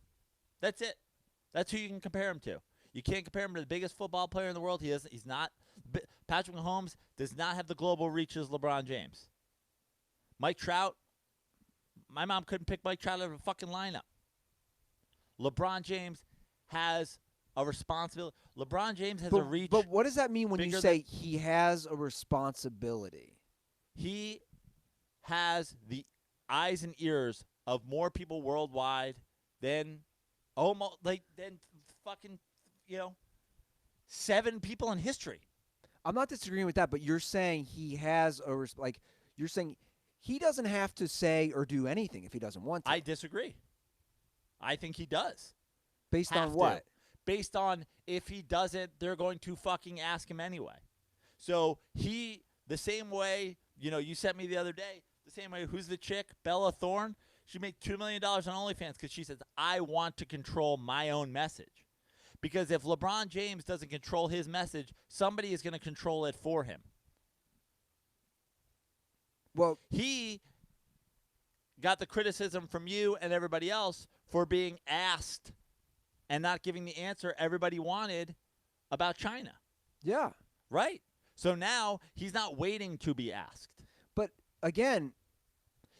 That's it. That's who you can compare him to. You can't compare him to the biggest football player in the world. He's not. Patrick Mahomes does not have the global reach as LeBron James. Mike Trout. My mom couldn't pick Mike Trout out of a fucking lineup. LeBron James has a responsibility. LeBron James has a reach. But what does that mean when you say he has a responsibility? He has the eyes and ears of more people worldwide than fucking 7 people in history. I'm not disagreeing with that, but you're saying he has you're saying he doesn't have to say or do anything if he doesn't want to. I disagree. I think he does. Based on what? Based on if he doesn't, they're going to fucking ask him anyway. So the same way, you sent me the other day, the same way, who's the chick? Bella Thorne? She made $2 million on OnlyFans because she says, I want to control my own message. Because if LeBron James doesn't control his message, somebody is going to control it for him. Well, he got the criticism from you and everybody else for being asked and not giving the answer everybody wanted about China. Yeah. Right? So now he's not waiting to be asked. But again,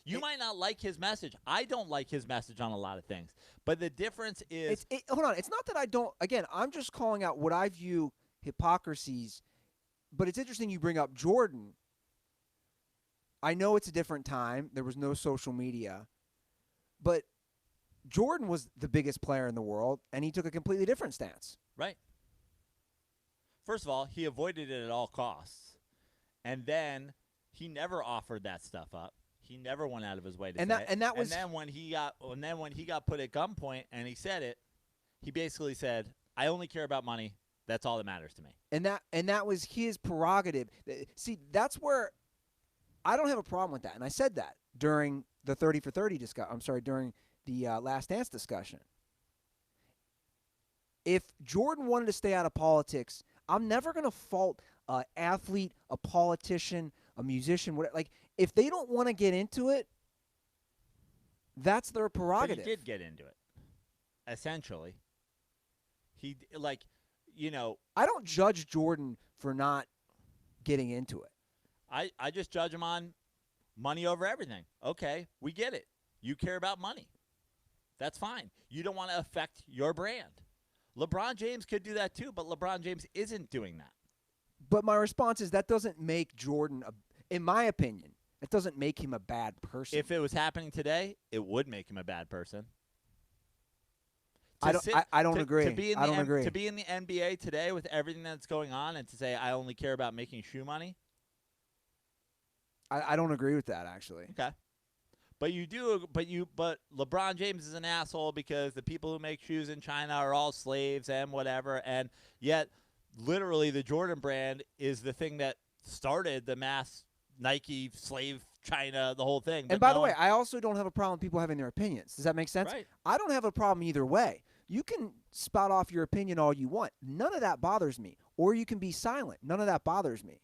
you might not like his message. I don't like his message on a lot of things. But the difference is hold on. It's not that I don't. Again, I'm just calling out what I view hypocrisies. But it's interesting you bring up Jordan. I know it's a different time. There was no social media. But Jordan was the biggest player in the world, and he took a completely different stance. Right. First of all, he avoided it at all costs. And then he never offered that stuff up. He never went out of his way to say it. And then when he got put at gunpoint and he said it, he basically said, I only care about money. That's all that matters to me. And that was his prerogative. See, that's where I don't have a problem with that. And I said that during the 30 for 30 during the Last Dance discussion. If Jordan wanted to stay out of politics, I'm never going to fault an athlete, a politician, a musician, whatever. Like, if they don't want to get into it, that's their prerogative. But he did get into it, essentially. I don't judge Jordan for not getting into it. I just judge him on money over everything. Okay, we get it. You care about money. That's fine. You don't want to affect your brand. LeBron James could do that too, but LeBron James isn't doing that. But my response is that doesn't make Jordan, in my opinion, it doesn't make him a bad person. If it was happening today, it would make him a bad person. I don't agree. I don't agree. To be in the NBA today with everything that's going on and to say I only care about making shoe money. I don't agree with that, actually. Okay. But you do. But LeBron James is an asshole because the people who make shoes in China are all slaves and whatever, and yet literally the Jordan brand is the thing that started the mass Nike slave China, the whole thing. And by the way, I also don't have a problem with people having their opinions. Does that make sense? Right. I don't have a problem either way. You can spout off your opinion all you want. None of that bothers me. Or you can be silent. None of that bothers me.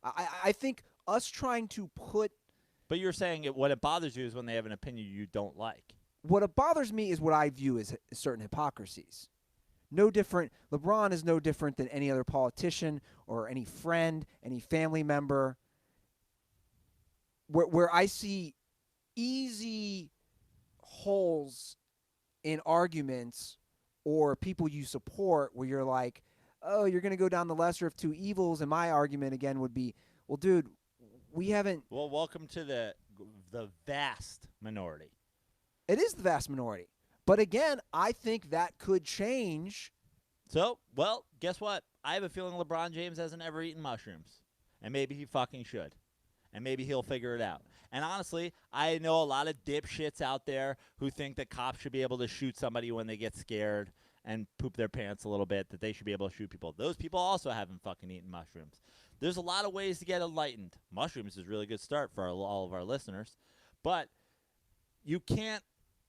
I think us trying to put... But you're saying what it bothers you is when they have an opinion you don't like. What it bothers me is what I view as certain hypocrisies. No different. LeBron is no different than any other politician or any friend, any family member. Where I see easy holes in arguments or people you support where you're like, oh, you're going to go down the lesser of two evils. And my argument again would be, well, dude, we haven't. Well, welcome to the vast minority. It is the vast minority. But again, I think that could change. So, well, guess what? I have a feeling LeBron James hasn't ever eaten mushrooms. And maybe he fucking should. And maybe he'll figure it out. And honestly, I know a lot of dipshits out there who think that cops should be able to shoot somebody when they get scared and poop their pants a little bit, that they should be able to shoot people. Those people also haven't fucking eaten mushrooms. There's a lot of ways to get enlightened. Mushrooms is a really good start for all of our listeners. But you can't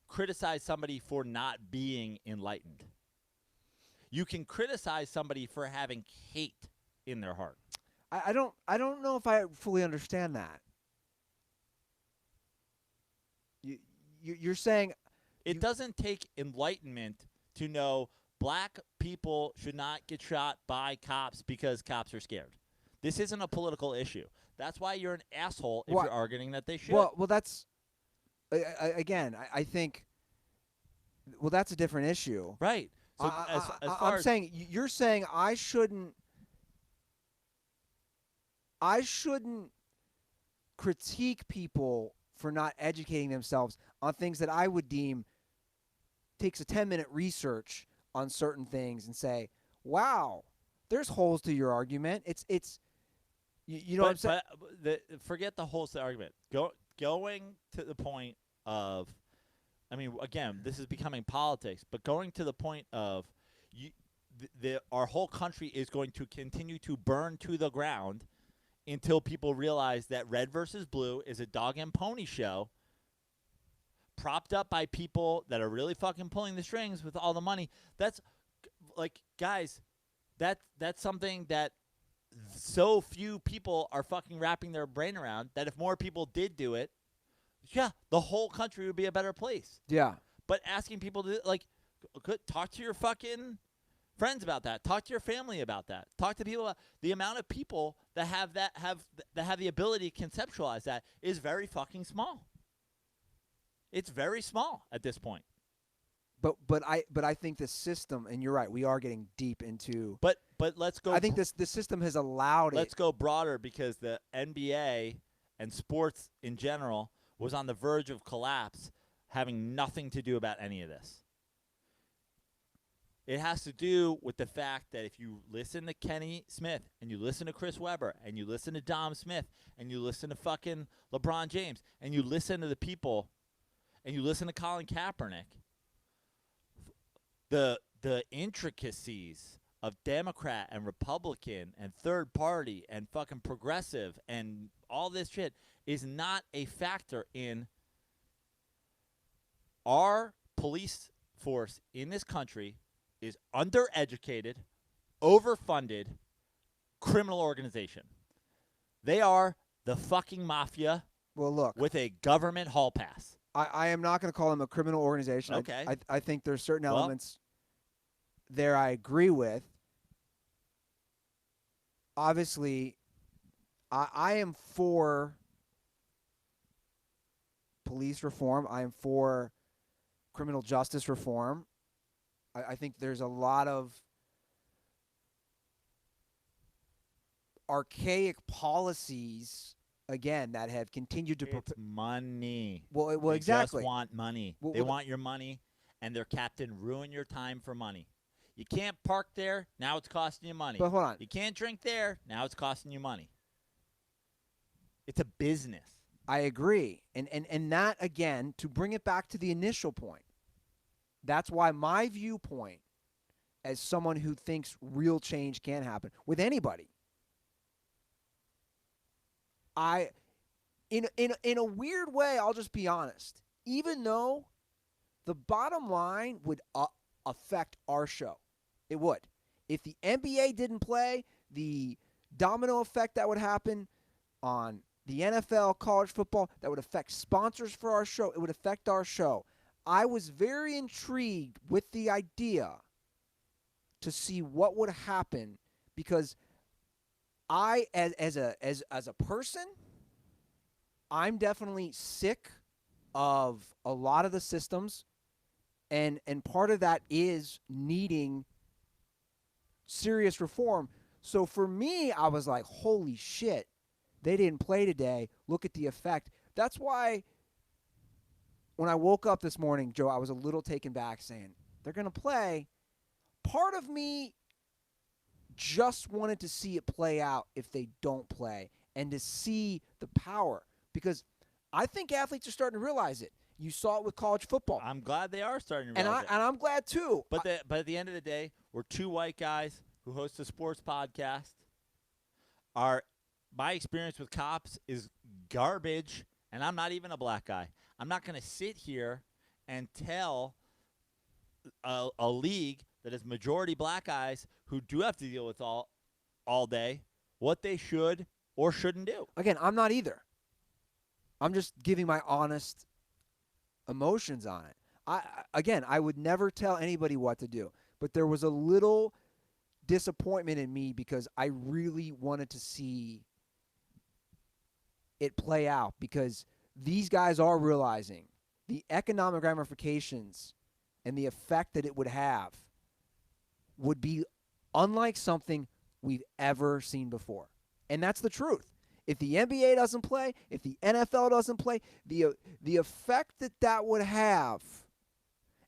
criticize somebody for not being enlightened. You can criticize somebody for having hate in their heart. I don't know if I fully understand that. You're saying it doesn't take enlightenment to know black people should not get shot by cops because cops are scared. This isn't a political issue. That's why you're an asshole if you're arguing that they should. Well, that's again. I think. Well, that's a different issue, right? So I'm saying you're saying I shouldn't critique people for not educating themselves on things that I would deem takes a 10-minute research on certain things and say, wow, there's holes to your argument. It's you know what I'm saying? But forget the holes to the argument. Going to the point of, I mean, again, this is becoming politics, but going to the point of our whole country is going to continue to burn to the ground until people realize that red versus blue is a dog and pony show propped up by people that are really fucking pulling the strings with all the money. That's like, guys, that's something that so few people are fucking wrapping their brain around, that if more people did do it, yeah, the whole country would be a better place. Yeah. But asking people to, like, talk to your fucking friends about that. Talk to your family about that. Talk to people about the amount of people that have the ability to conceptualize that is very fucking small. It's very small at this point. But I think the system, and you're right, we are getting deep into. But let's go. I think the system has allowed it. Let's go broader, because the NBA and sports in general was on the verge of collapse, having nothing to do about any of this. It has to do with the fact that if you listen to Kenny Smith and you listen to Chris Webber and you listen to Dom Smith and you listen to fucking LeBron James and you listen to the people and you listen to Colin Kaepernick, the intricacies of Democrat and Republican and third party and fucking progressive and all this shit is not a factor in our police force in this country is undereducated, overfunded, criminal organization. They are the fucking mafia. Well, look, with a government hall pass. I am not going to call them a criminal organization. Okay. I think there's certain elements there I agree with. Obviously, I am for police reform. I am for criminal justice reform. I think there's a lot of archaic policies, again, that have continued to It's money. Well, they exactly. Just want money. They want your money, and their captain ruin your time for money. You can't park there. Now it's costing you money. But hold on. You can't drink there. Now it's costing you money. It's a business. I agree. And that, again, to bring it back to the initial point, that's why my viewpoint as someone who thinks real change can happen with anybody, in a weird way, I'll just be honest, even though the bottom line would affect our show, it would. If the NBA didn't play, the domino effect that would happen on the NFL, college football, that would affect sponsors for our show. It would affect our show. I was very intrigued with the idea to see what would happen, because I, as a person, I'm definitely sick of a lot of the systems, and part of that is needing serious reform. So for me, I was like, holy shit, they didn't play today. Look at the effect. That's why when I woke up this morning, Joe, I was a little taken back saying, they're going to play. Part of me just wanted to see it play out if they don't play and to see the power, because I think athletes are starting to realize it. You saw it with college football. I'm glad they are starting to realize it. And I'm glad too. But at the end of the day, we're two white guys who host a sports podcast. My experience with cops is garbage, and I'm not even a black guy. I'm not going to sit here and tell a league that is majority black guys who do have to deal with all day what they should or shouldn't do. Again, I'm not either. I'm just giving my honest emotions on it. I would never tell anybody what to do, but there was a little disappointment in me because I really wanted to see it play out, because these guys are realizing the economic ramifications and the effect that it would have would be unlike something we've ever seen before. And that's the truth. If the NBA doesn't play, if the NFL doesn't play, the effect that would have,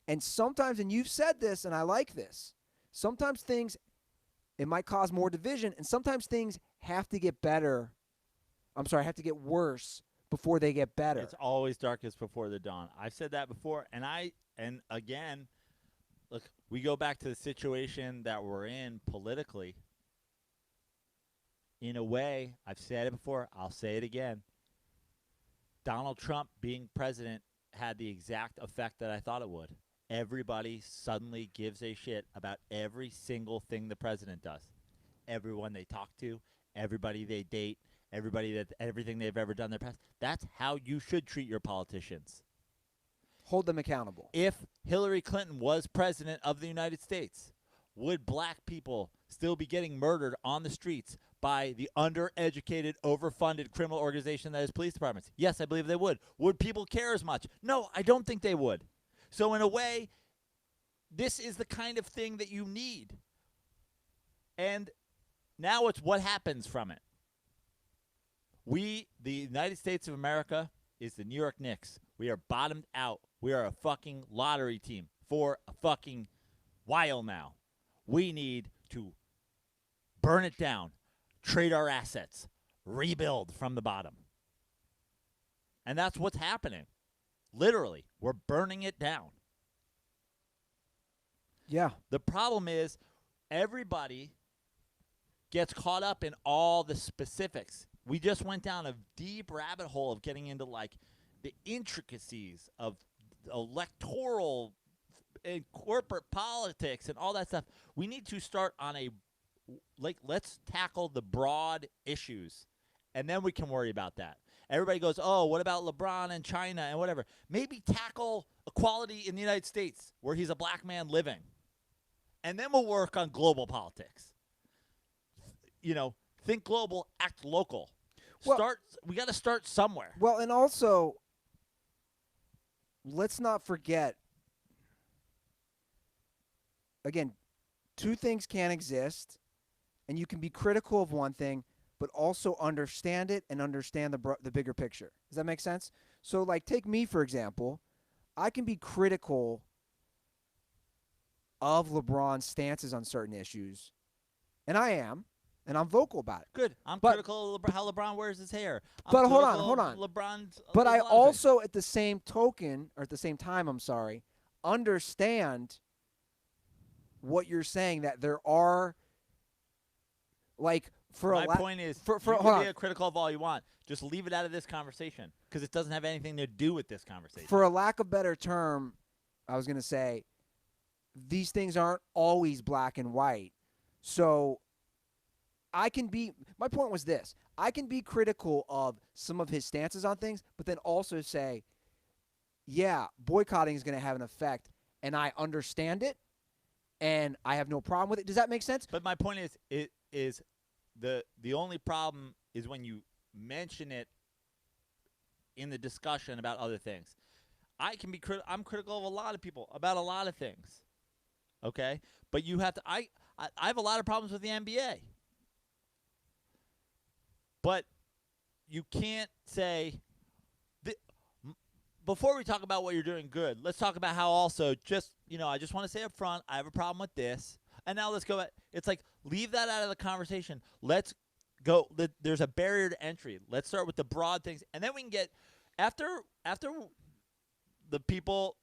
and sometimes, and you've said this, and I like this, sometimes things, it might cause more division, and sometimes things have to get have to get worse before they get better. It's always darkest before the dawn. I've said that before, and again, look, we go back to the situation that we're in politically. In a way, I've said it before, I'll say it again. Donald Trump being president had the exact effect that I thought it would. Everybody suddenly gives a shit about every single thing the president does. Everyone they talk to, everybody they date, everything they've ever done in their past. That's how you should treat your politicians. Hold them accountable. If Hillary Clinton was president of the United States, would black people still be getting murdered on the streets by the undereducated, overfunded criminal organization that is police departments? Yes, I believe they would. Would people care as much? No, I don't think they would. So in a way, this is the kind of thing that you need. And now it's what happens from it. The United States of America, is the New York Knicks. We are bottomed out. We are a fucking lottery team for a fucking while now. We need to burn it down, trade our assets, rebuild from the bottom. And that's what's happening. Literally, we're burning it down. Yeah. The problem is everybody gets caught up in all the specifics. We just went down a deep rabbit hole of getting into like the intricacies of electoral and corporate politics and all that stuff. We need to start on let's tackle the broad issues, and then we can worry about that. Everybody goes, oh, what about LeBron and China and whatever? Maybe tackle equality in the United States where he's a black man living. And then we'll work on global politics. Think global, act local. We got to start somewhere. Well, and also, let's not forget, again, two things can exist, and you can be critical of one thing, but also understand it and understand the bigger picture. Does that make sense? So, like, take me, for example. I can be critical of LeBron's stances on certain issues, and I am, and I'm vocal about it. Good. I'm critical of how LeBron wears his hair. But hold on. LeBron's. But I also, at the same token, or at the same time, understand what you're saying, that there are, like, my point is, you can be critical of all you want. Just leave it out of this conversation because it doesn't have anything to do with this conversation. For a lack of better term, I was going to say, these things aren't always black and white. So my point was this. I can be critical of some of his stances on things, but then also say, yeah, boycotting is going to have an effect, and I understand it, and I have no problem with it. Does that make sense? But my point is the only problem is when you mention it in the discussion about other things. I'm critical of a lot of people about a lot of things. Okay? But you have to I have a lot of problems with the NBA. But you can't say before we talk about what you're doing good, let's talk about how also I just want to say up front, I have a problem with this. And now let's go back. It's like, leave that out of the conversation. Let's go. There's a barrier to entry. Let's start with the broad things. And then we can get, after the people,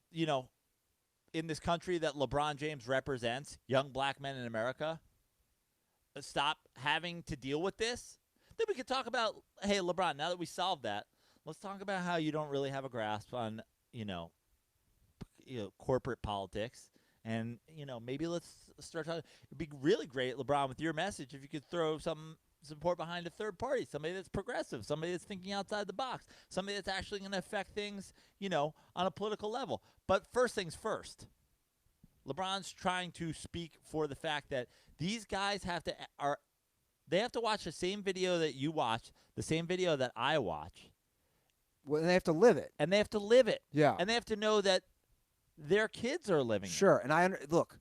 in this country that LeBron James represents, young black men in America, stop having to deal with this, then we could talk about, hey, LeBron, now that we solved that, let's talk about how you don't really have a grasp on, corporate politics. And, maybe let's start talking. It'd be really great, LeBron, with your message, if you could throw some support behind a third party, somebody that's progressive, somebody that's thinking outside the box, somebody that's actually going to affect things, on a political level. But first things first, LeBron's trying to speak for the fact that these guys have to watch the same video that you watch, the same video that I watch. Well, they have to live it. And they have to live it. Yeah. And they have to know that their kids are living it. Sure. And look.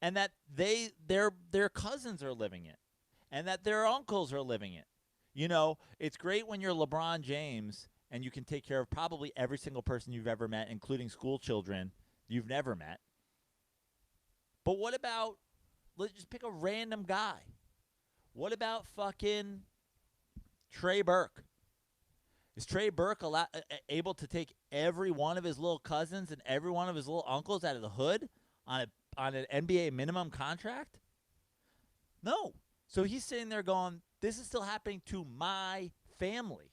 And that their cousins are living it. And that their uncles are living it. It's great when you're LeBron James and you can take care of probably every single person you've ever met, including school children you've never met. But what about, let's just pick a random guy. What about fucking Trey Burke? Is Trey Burke able to take every one of his little cousins and every one of his little uncles out of the hood on an NBA minimum contract? No. So he's sitting there going, this is still happening to my family.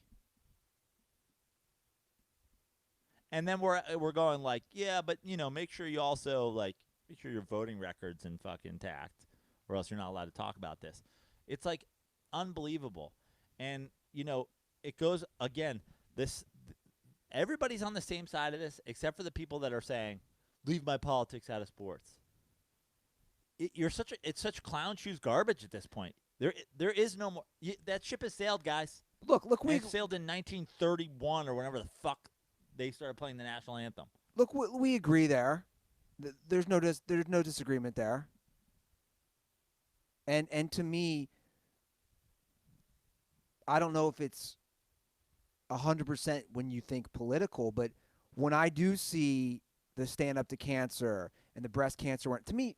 And then we're going like, yeah, but, make sure you also, make sure your voting record's in fucking intact, or else you're not allowed to talk about this. It's, unbelievable. And, it goes, again, everybody's on the same side of this except for the people that are saying, leave my politics out of sports. It's such clown shoes garbage at this point. There is no more. That ship has sailed, guys. Look, we sailed in 1931 or whenever the fuck they started playing the national anthem. Look, we agree there. There's no disagreement there. And to me, I don't know if it's 100% when you think political, but when I do see the Stand Up to Cancer and the breast cancer one, to me,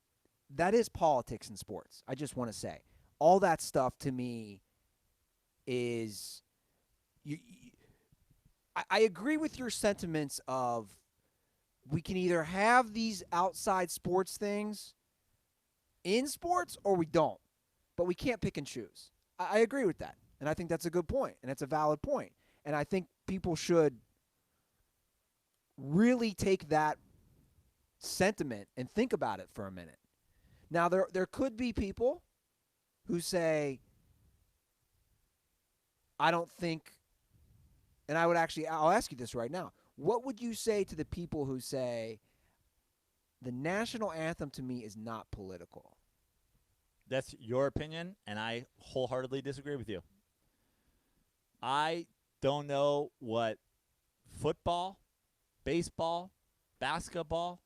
that is politics in sports. I just want to say. All that stuff to me is I agree with your sentiments of we can either have these outside sports things in sports or we don't, but we can't pick and choose. I agree with that, and I think that's a good point, and it's a valid point, and I think people should really take that sentiment and think about it for a minute. Now, there could be people who say, I don't think, and I'll ask you this right now. What would you say to the people who say the national anthem to me is not political? That's your opinion, and I wholeheartedly disagree with you. I don't know what football, baseball, basketball,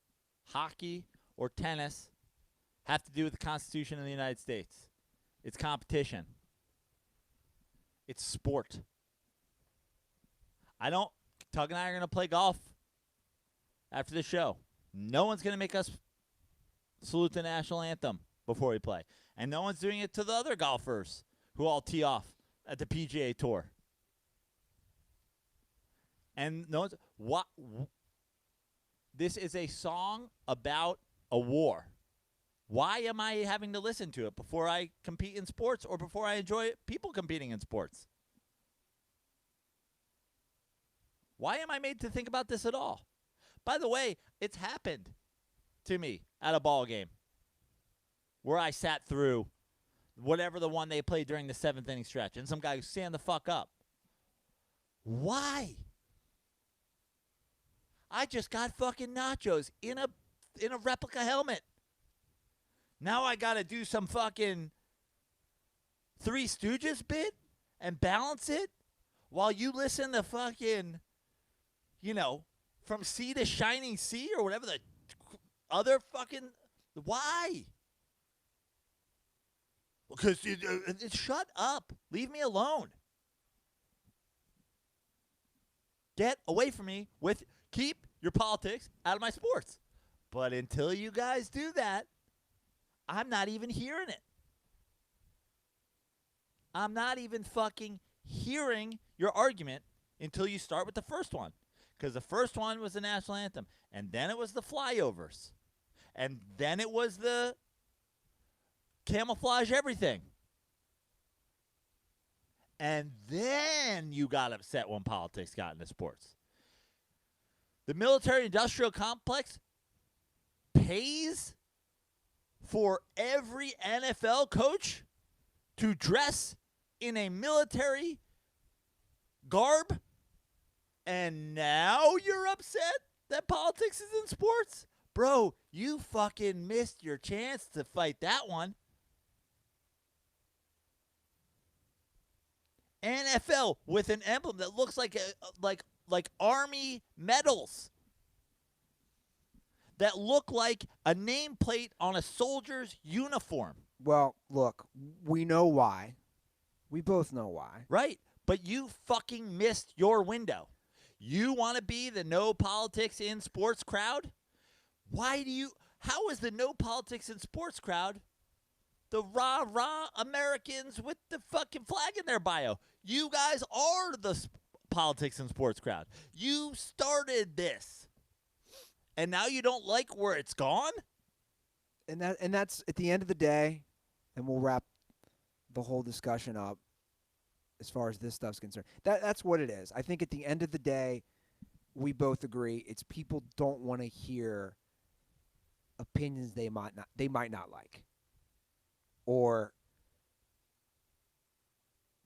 hockey, or tennis have to do with the Constitution of the United States. It's competition. It's sport. Tug and I are going to play golf after the show. No one's going to make us salute the national anthem before we play. And no one's doing it to the other golfers who all tee off at the PGA Tour. And no one's... This is a song about a war. Why am I having to listen to it before I compete in sports or before I enjoy people competing in sports? Why am I made to think about this at all? By the way, it's happened to me at a ball game where I sat through whatever the one they played during the 7th inning stretch, and some guy goes, stand the fuck up. Why? I just got fucking nachos in a replica helmet. Now I got to do some fucking Three Stooges bit and balance it while you listen to fucking, From Sea to Shining Sea or whatever the other fucking... Why? Because shut up. Leave me alone. Get away from me keep your politics out of my sports. But until you guys do that, I'm not even hearing it. I'm not even fucking hearing your argument until you start with the first one. Because the first one was the national anthem. And then it was the flyovers. And then it was the camouflage everything. And then you got upset when politics got into sports. The military-industrial complex pays for every NFL coach to dress in a military garb, and now you're upset that politics is in sports? Bro, you fucking missed your chance to fight that one. NFL with an emblem that looks like army medals that look like a nameplate on a soldier's uniform. Well, look, we know why. We both know why. Right. But you fucking missed your window. You want to be the no politics in sports crowd? How is the no politics in sports crowd the rah-rah Americans with the fucking flag in their bio? You guys are the politics and sports crowd. You started this. And now you don't like where it's gone? And that's at the end of the day, and we'll wrap the whole discussion up as far as this stuff's concerned. That's what it is. I think at the end of the day, we both agree it's people don't want to hear opinions they might not like, or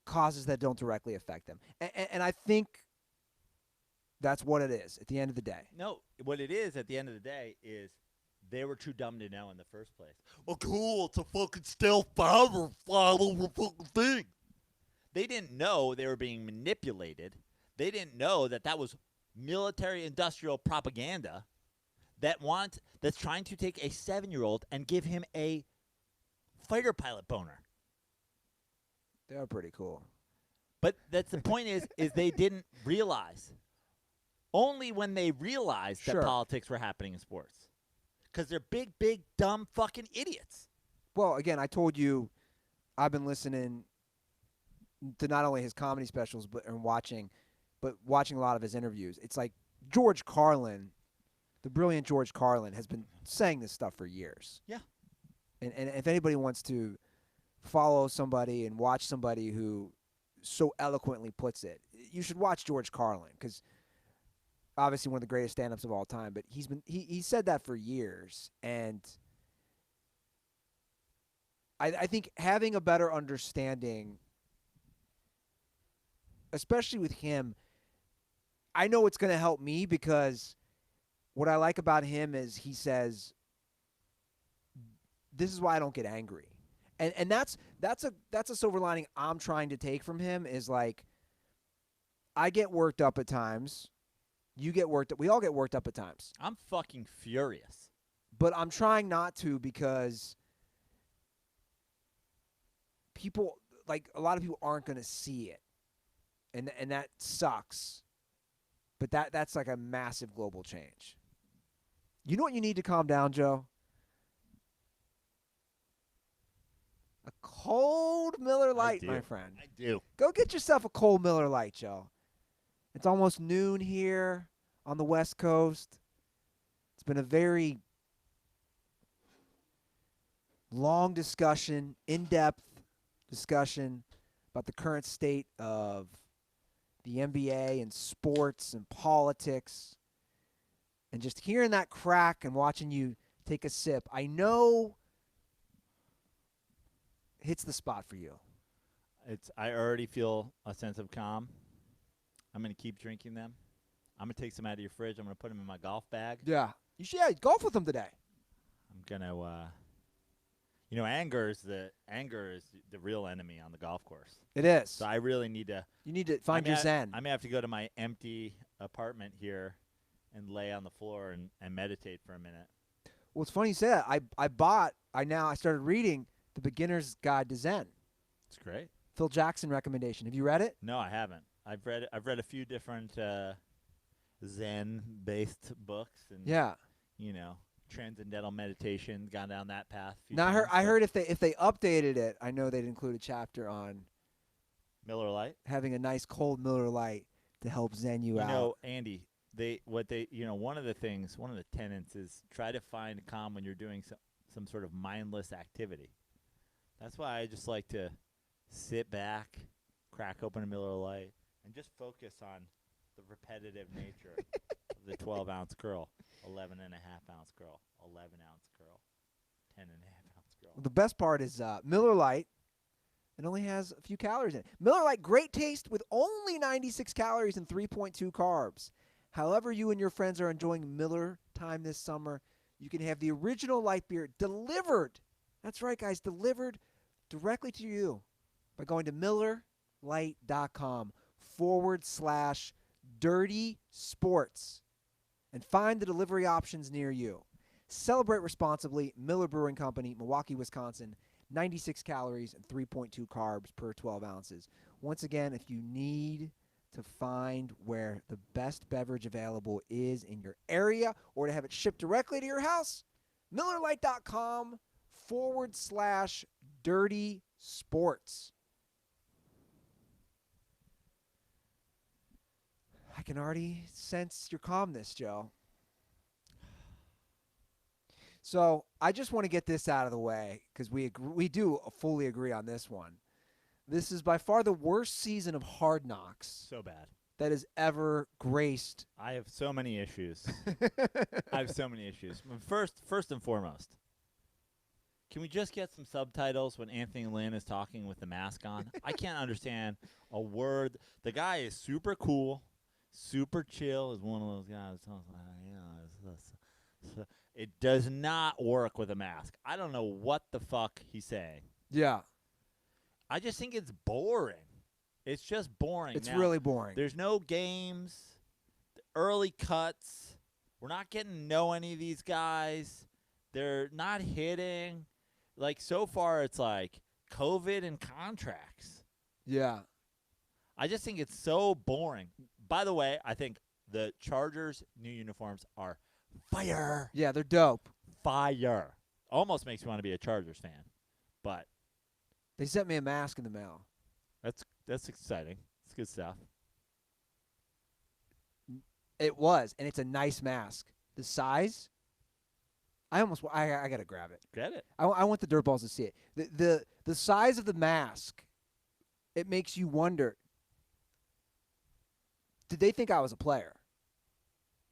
causes that don't directly affect them. And I think that's what it is at the end of the day. No, what it is at the end of the day is they were too dumb to know in the first place. Oh, cool, it's a fucking stealth bomber flying over a fucking thing. They didn't know they were being manipulated. They didn't know that was military-industrial propaganda that's trying to take a 7-year-old and give him a fighter pilot boner. They're pretty cool. But that's the point is they didn't realize. Only when they realized that politics were happening in sports. Because they're big, dumb fucking idiots. Well, again, I told you I've been listening to not only his comedy specials but watching a lot of his interviews. It's like George Carlin, the brilliant George Carlin, has been saying this stuff for years. Yeah. And if anybody wants to follow somebody and watch somebody who so eloquently puts it, you should watch George Carlin, because obviously one of the greatest stand-ups of all time. But he said that for years, and I think having a better understanding, especially with him, I know it's going to help me, because what I like about him is he says, this is why I don't get angry. And that's a silver lining I'm trying to take from him, is like, I get worked up at times. You get worked up. We all get worked up at times. I'm fucking furious. But I'm trying not to, because people, like, a lot of people aren't going to see it. And that sucks. But that's like a massive global change. You know what you need to calm down, Joe? A cold Miller Lite, my friend. I do. Go get yourself a cold Miller Lite, Joe. It's almost noon here on the West Coast. It's been a very long discussion, in-depth discussion about the current state of the NBA and sports and politics. And just hearing that crack and watching you take a sip, I know hits the spot for you. I already feel a sense of calm. I'm going to keep drinking them. I'm going to take some out of your fridge. I'm going to put them in my golf bag. Yeah. You should golf with them today. I'm going to anger is the real enemy on the golf course. It is. So I really need to. You need to find your zen. I may have to go to my empty apartment here and lay on the floor and meditate for a minute. Well, it's funny you say that. I started reading The Beginner's Guide to Zen. It's great. Phil Jackson recommendation. Have you read it? No, I haven't. I've read a few different Zen-based books, and Yeah. transcendental meditation. Gone down that path. A few Now times, I heard if they updated it, I know they'd include a chapter on Miller Lite. having a nice cold Miller Lite to help zen you out. Andy, one of the tenets is try to find calm when you're doing some sort of mindless activity. That's why I just like to sit back, crack open a Miller Lite, and just focus on the repetitive nature of the 12-ounce curl, 11.5-ounce curl, 11-ounce curl, 10.5-ounce curl. The best part is Miller Lite. It only has a few calories in it. Miller Lite, great taste with only 96 calories and 3.2 carbs. However you and your friends are enjoying Miller time this summer, you can have the original light beer delivered. That's right, guys, delivered directly to you by going to MillerLite.com/dirty sports and find the delivery options near you. Celebrate responsibly. Miller Brewing Company, Milwaukee, Wisconsin. 96 calories and 3.2 carbs per 12 ounces. Once again, if you need to find where the best beverage available is in your area or to have it shipped directly to your house, MillerLite.com/dirty sports. I can already sense your calmness, Joe. So I just want to get this out of the way because we do fully agree on this one. This is by far the worst season of Hard Knocks So bad. that has ever graced. I have so many issues. First and foremost, can we just get some subtitles when Anthony Lynn is talking with the mask on? I can't understand a word. The guy is super cool, super chill. Is one of those guys. It does not work with a mask. I don't know what the fuck he's saying. Yeah. I just think it's boring. It's just boring. It's now, really boring. There's no games, early cuts. We're not getting to know any of these guys. They're not hitting. Like, so far, it's like COVID and contracts. Yeah. I just think it's so boring. By the way, I think the Chargers' new uniforms are fire. Yeah, they're dope. Fire. Almost makes me want to be a Chargers fan. But They sent me a mask in the mail. that's exciting. It's good stuff. It was, and it's a nice mask. The size, I got to grab it. Get it. I want the dirtballs to see it. The size of the mask, it makes you wonder, did they think I was a player?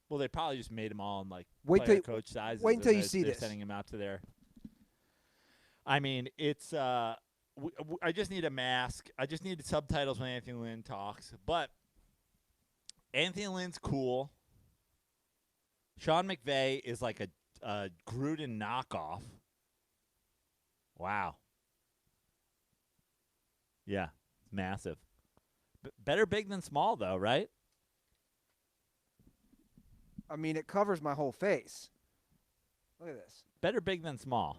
Well, they probably just made them all in like Wait coach sizes. wait until and you see they're this. Sending them out to their. I mean, it's. I just need a mask. I just need subtitles when Anthony Lynn talks. But Anthony Lynn's cool. Sean McVay is like a Gruden knockoff. Wow. Yeah, it's massive. Better big than small, though, right? I mean, it covers my whole face. Look at this. Better big than small.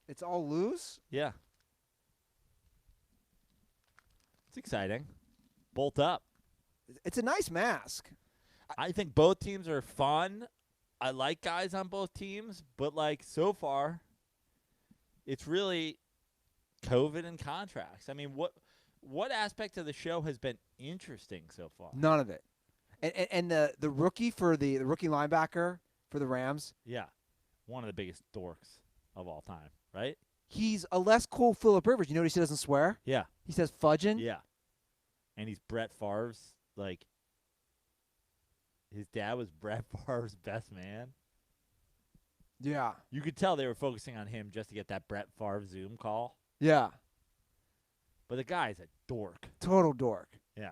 It's all loose? Yeah. It's exciting. Bolt up. It's a nice mask. I think both teams are fun. I like guys on both teams, but like so far, it's really COVID and contracts. I mean, what aspect of the show has been interesting so far? None of it. And the rookie for the rookie linebacker for the Rams, Yeah. One of the biggest dorks of all time, right? he's a less cool Phillip Rivers. You notice he doesn't swear? Yeah. He says fudging. Yeah. And he's Brett Favre's, like, his dad was Brett Favre's best man. Yeah. You could tell they were focusing on him just to get that Brett Favre Zoom call. Yeah. But the guy's a dork. Total dork. Yeah.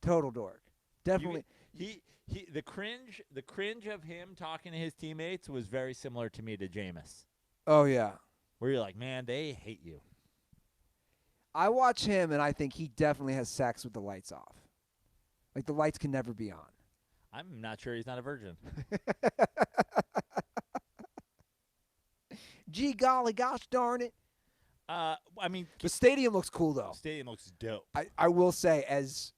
Total dork. Definitely. The cringe of him talking to his teammates was very similar to me to Jameis. Oh, yeah. Where you're like, man, they hate you. I watch him, and I think he definitely has sex with the lights off. Like, the lights can never be on. I'm not sure he's not a virgin. Gee golly, gosh darn it. I mean, The stadium looks cool, though. stadium looks dope. I will say, as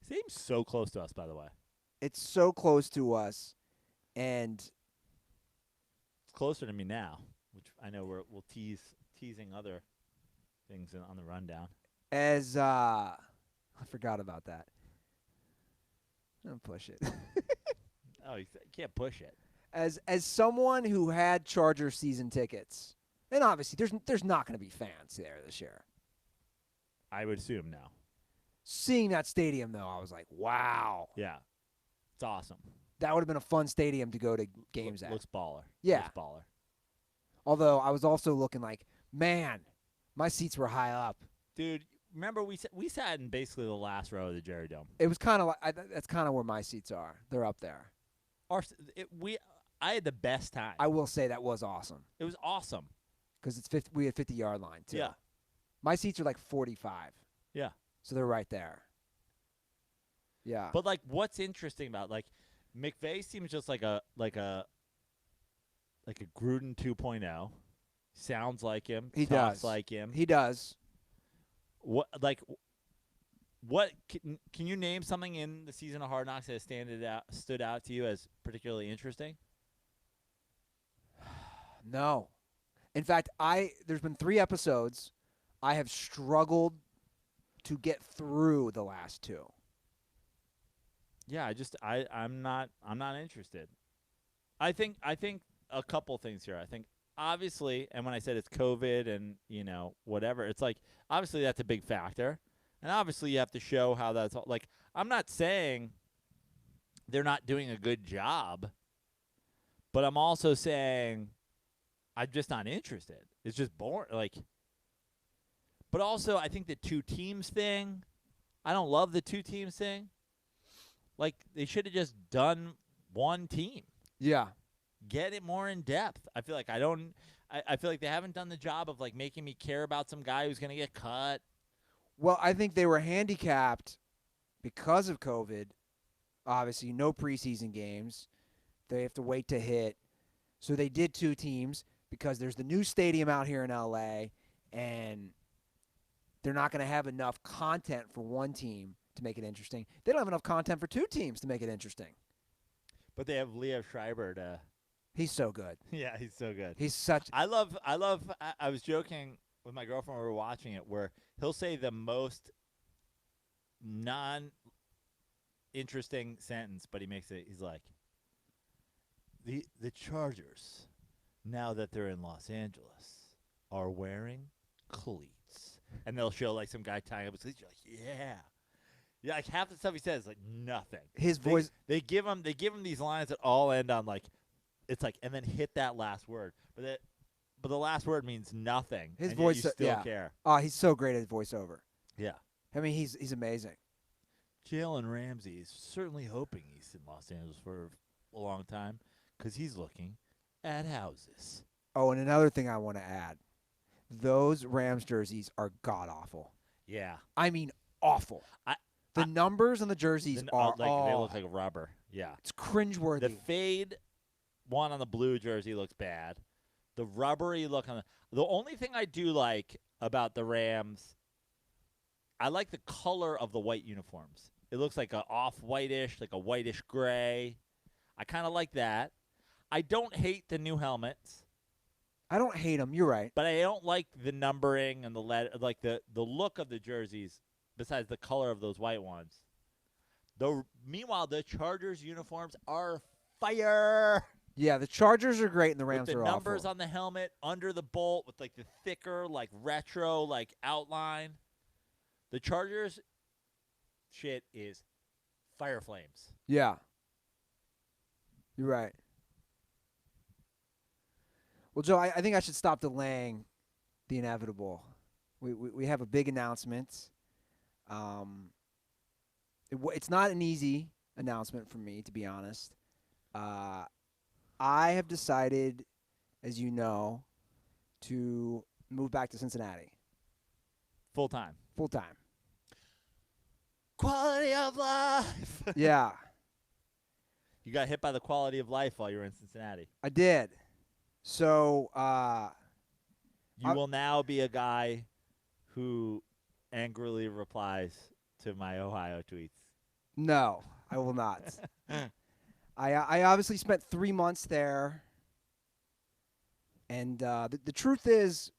Stadium's so close to us, by the way. it's so close to us, and It's closer to me now, which I know we'll teasing other things on the rundown. as I forgot about that. Don't push it. Oh, you can't push it. As someone who had Charger season tickets, and obviously there's not going to be fans there this year. I would assume no. Seeing that stadium, though, I was like, wow. Yeah. It's awesome. That would have been a fun stadium to go to games at. Looks baller. Yeah. Looks baller. Although I was also looking like, man, my seats were high up. Dude, remember we sat in basically the last row of the Jerry Dome. It was kind of like that's kind of where my seats are. They're up there. I had the best time. I will say that was awesome It was awesome. because we had 50-yard line too. Yeah. My seats are like 45. Yeah. So they're right there. Yeah. But like, what's interesting about McVay seems just like a Gruden 2.0. Sounds like him. He talks does. like him. He does. What can you name something in the season of Hard Knocks that stood out to you as particularly interesting? No. In fact, there's been 3 episodes. I have struggled to get through the last 2. Yeah, I'm not interested. I think a couple things here. I think obviously, and when I said it's COVID and whatever, it's like obviously that's a big factor, and obviously you have to show how that's all. Like, I'm not saying they're not doing a good job, but I'm also saying I'm just not interested. It's just boring. But also I think the 2 teams thing. I don't love the 2 teams thing. Like, they should have just done 1 team. Yeah. Get it more in depth. I feel like I feel like they haven't done the job of making me care about some guy who's going to get cut. Well, I think they were handicapped because of COVID. Obviously, no preseason games. They have to wait to hit. So they did 2 teams because there's the new stadium out here in LA, and they're not going to have enough content for 1 team to make it interesting. They don't have enough content for 2 teams to make it interesting. But they have Leo Schreiber to. He's so good. Yeah, he's so good. He's such. I was joking with my girlfriend when we were watching it, where he'll say the most non-interesting sentence, but he makes it. He's like, the Chargers, now that they're in Los Angeles, are wearing cleats, and they'll show some guy tying up his cleats. You're like, yeah. Yeah, half the stuff he says is nothing. His voice. They give him these lines that all end on it's and then hit that last word, but the last word means nothing. His and voice. yet you still yeah. care. Oh, he's so great at voiceover. Yeah. I mean, he's amazing. Jalen Ramsey is certainly hoping he's in Los Angeles for a long time because he's looking at houses. Oh, and another thing I want to add, those Rams jerseys are god awful. Yeah. I mean, awful. The numbers on the jerseys are they look like rubber. Yeah. It's cringeworthy. The fade one on the blue jersey looks bad. The rubbery look on the only thing I do like about the Rams, I like the color of the white uniforms. It looks like a off-whitish, like a whitish gray. I kind of like that. I don't hate the new helmets. I don't hate them. You're right. But I don't like the numbering and the look of the jerseys. Besides the color of those white ones. Meanwhile, the Chargers uniforms are fire. Yeah, the Chargers are great and the Rams with the are numbers awful. on the helmet, under the bolt, with the thicker, retro, outline. The Chargers shit is fire flames. Yeah. You're right. Well, Joe, I think I should stop delaying the inevitable. We have a big announcement. It's not an easy announcement for me, to be honest. I have decided, as you know, to move back to Cincinnati. Full time. Full time. Quality of life. Yeah. You got hit by the quality of life while you were in Cincinnati. I did. So, You will now be a guy who angrily replies to my Ohio tweets. no, I will not. I obviously spent 3 months there, and the truth is,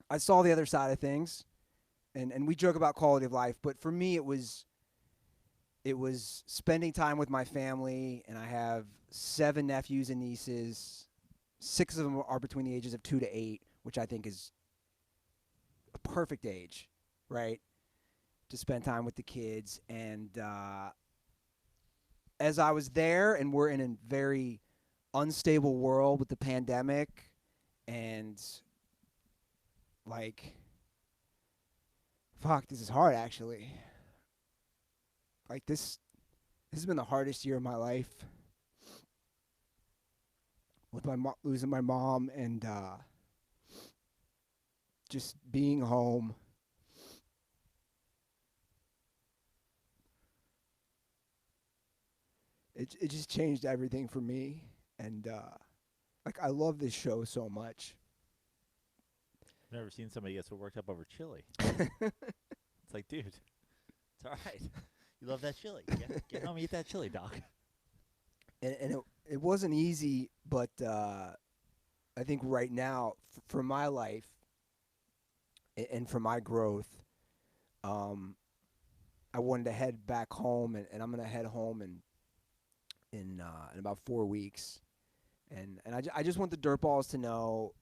I saw the other side of things, and we joke about quality of life, but for me, it was spending time with my family, and I have 7 nephews and nieces. 6 of them are between the ages of 2 to 8, which I think is a perfect age, right, to spend time with the kids. And as I was there, and we're in a very unstable world with the pandemic, and like, fuck, this is hard actually. Like this has been the hardest year of my life with losing my mom and just being home. It just changed everything for me, and like I love this show so much. Never seen somebody get so worked up over chili. It's like, dude, it's all right. You love that chili. Get home and eat that chili, Doc. And it wasn't easy, but I think right now for my life and for my growth, I wanted to head back home, and I'm gonna head home in about 4 weeks, and I just want the Dirtballs to know